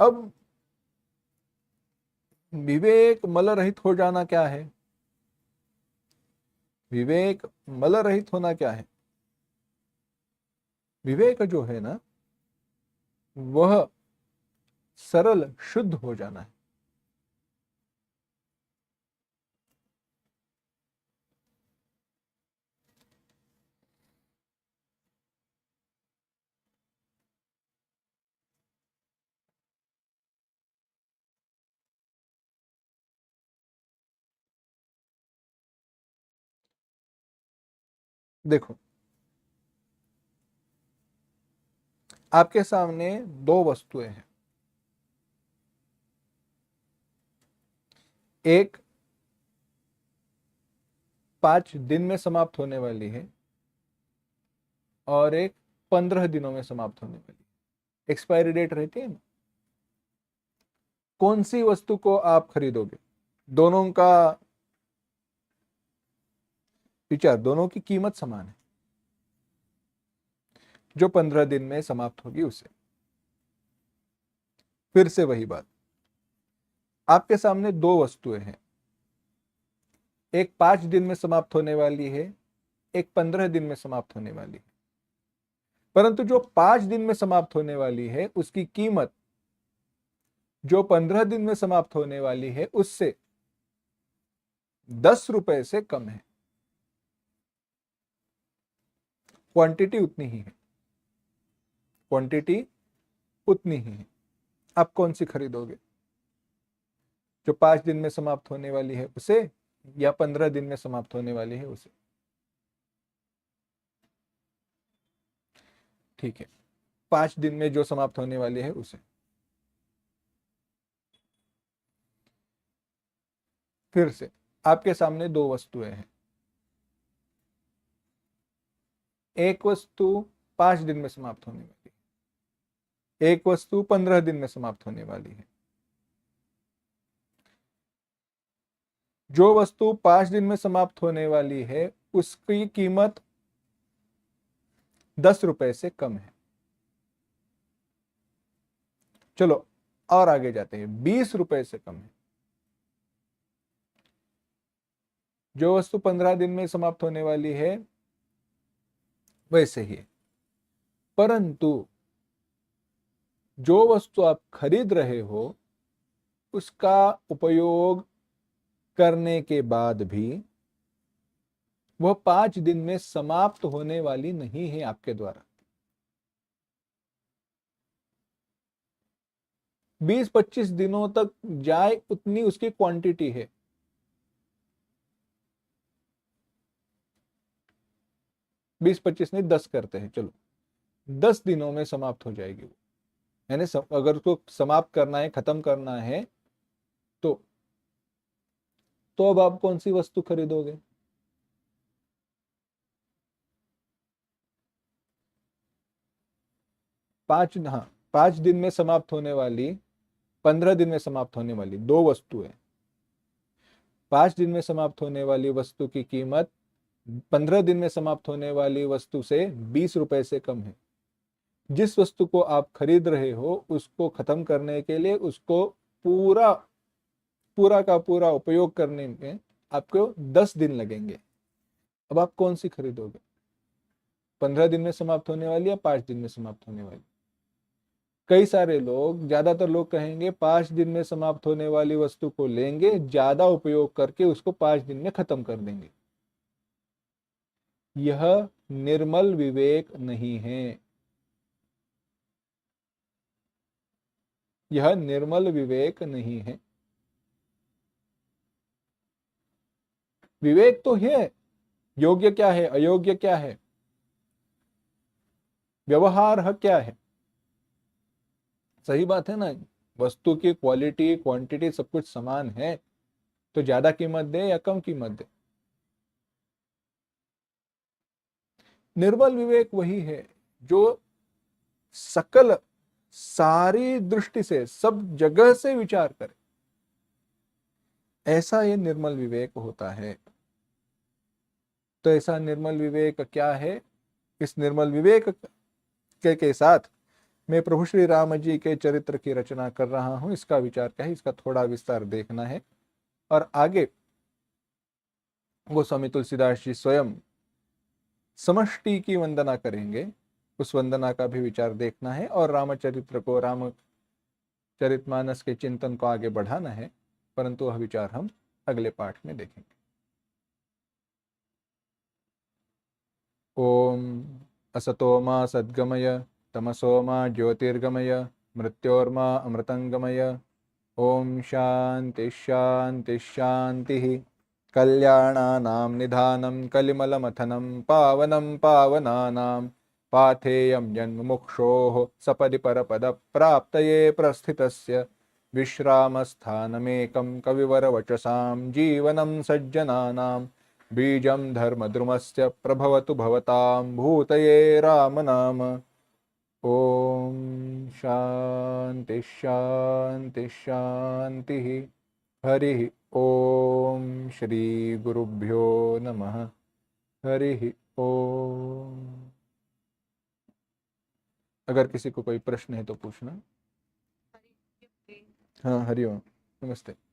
अब विवेक मल रहित हो जाना क्या है? विवेक मल रहित होना क्या है? विवेक जो है ना, वह सरल शुद्ध हो जाना है। देखो, आपके सामने दो वस्तुएं हैं। एक 5 दिन में समाप्त होने वाली है और एक 15 दिनों में समाप्त होने वाली है। एक्सपायरी डेट रहती है ना। कौन सी वस्तु को आप खरीदोगे? दोनों का विचार, दोनों की कीमत समान है। जो 15 दिन में समाप्त होगी उसे। फिर से वही बात, आपके सामने दो वस्तुएं हैं, एक 5 दिन में समाप्त होने वाली है, एक 15 दिन में समाप्त होने वाली है। परंतु जो 5 दिन में समाप्त होने वाली है उसकी कीमत जो 15 दिन में समाप्त होने वाली है उससे 10 रुपए से कम है। क्वांटिटी उतनी ही है, क्वांटिटी उतनी ही है। आप कौन सी खरीदोगे, जो 5 दिन में समाप्त होने वाली है उसे, या 15 दिन में समाप्त होने वाली है उसे? ठीक है, 5 दिन में जो समाप्त होने वाली है उसे। फिर से आपके सामने दो वस्तुएं हैं, एक वस्तु 5 दिन में समाप्त होने वाली है, एक वस्तु 15 दिन में समाप्त होने वाली है। जो वस्तु 5 दिन में समाप्त होने वाली है उसकी कीमत 10 रुपए से कम है। चलो और आगे जाते हैं, 20 रुपए से कम है। जो वस्तु 15 दिन में समाप्त होने वाली है वैसे ही है, परंतु जो वस्तु आप खरीद रहे हो उसका उपयोग करने के बाद भी वह 5 दिन में समाप्त होने वाली नहीं है आपके द्वारा। 20-25 दिनों तक जाए उतनी उसकी क्वांटिटी है। 20-25 नहीं, 10 करते हैं, चलो 10 दिनों में समाप्त हो जाएगी वो। यानी अगर उसको समाप्त करना है, खत्म करना है, तो अब आप कौन सी वस्तु खरीदोगे? हाँ, 5 दिन में समाप्त होने वाली, 15 दिन में समाप्त होने वाली दो वस्तु है। 5 दिन में समाप्त होने वाली वस्तु की कीमत 15 दिन में समाप्त होने वाली वस्तु से 20 रुपए से कम है। जिस वस्तु को आप खरीद रहे हो उसको खत्म करने के लिए, उसको पूरा पूरा का पूरा उपयोग करने में आपको 10 दिन लगेंगे। अब आप कौन सी खरीदोगे, 15 दिन में समाप्त होने वाली या 5 दिन में समाप्त होने वाली? कई सारे लोग, ज्यादातर लोग कहेंगे 5 दिन में समाप्त होने वाली वस्तु को लेंगे, ज्यादा उपयोग करके उसको 5 दिन में खत्म कर देंगे। यह निर्मल विवेक नहीं है, यह निर्मल विवेक नहीं है। विवेक तो है, योग्य क्या है, अयोग्य क्या है, व्यवहार क्या है। सही बात है ना, वस्तु की क्वालिटी क्वांटिटी सब कुछ समान है, तो ज्यादा कीमत दे या कम कीमत दे। निर्मल विवेक वही है जो सकल सारी दृष्टि से सब जगह से विचार करे, ऐसा ये निर्मल विवेक होता है। तो ऐसा निर्मल विवेक क्या है? इस निर्मल विवेक के साथ मैं प्रभु श्री राम जी के चरित्र की रचना कर रहा हूं। इसका विचार क्या है, इसका थोड़ा विस्तार देखना है, और आगे गोस्वामी तुलसीदास जी स्वयं समष्टि की वंदना करेंगे, उस वंदना का भी विचार देखना है, और रामचरित्र को, रामचरितमानस के चिंतन को आगे बढ़ाना है, परंतु वह विचार हम अगले पाठ में देखेंगे। ओम असतो मा सद्गमय, तमसो मा ज्योतिर्गमय, मृत्योर्मा अमृतंगमय। ओम शांति शांति शांति। कल्याणानां निधानं कलिमलमथनं पावनं पावनानां पाथेयं जन्ममुक्षोः सपदि परपदप्राप्तये प्रस्थितस्य विश्रामस्थानमेकं कविवरवचसां जीवनं सज्जनानां बीजं धर्मद्रुमस्य प्रभवतु भवतां भूतये रामनाम। ओम शांति शांति शांति। हरि ओम श्री गुरुभ्यो नमः। हरि ओम। अगर किसी को कोई प्रश्न है तो पूछना। हाँ, हरि ओम। नमस्ते।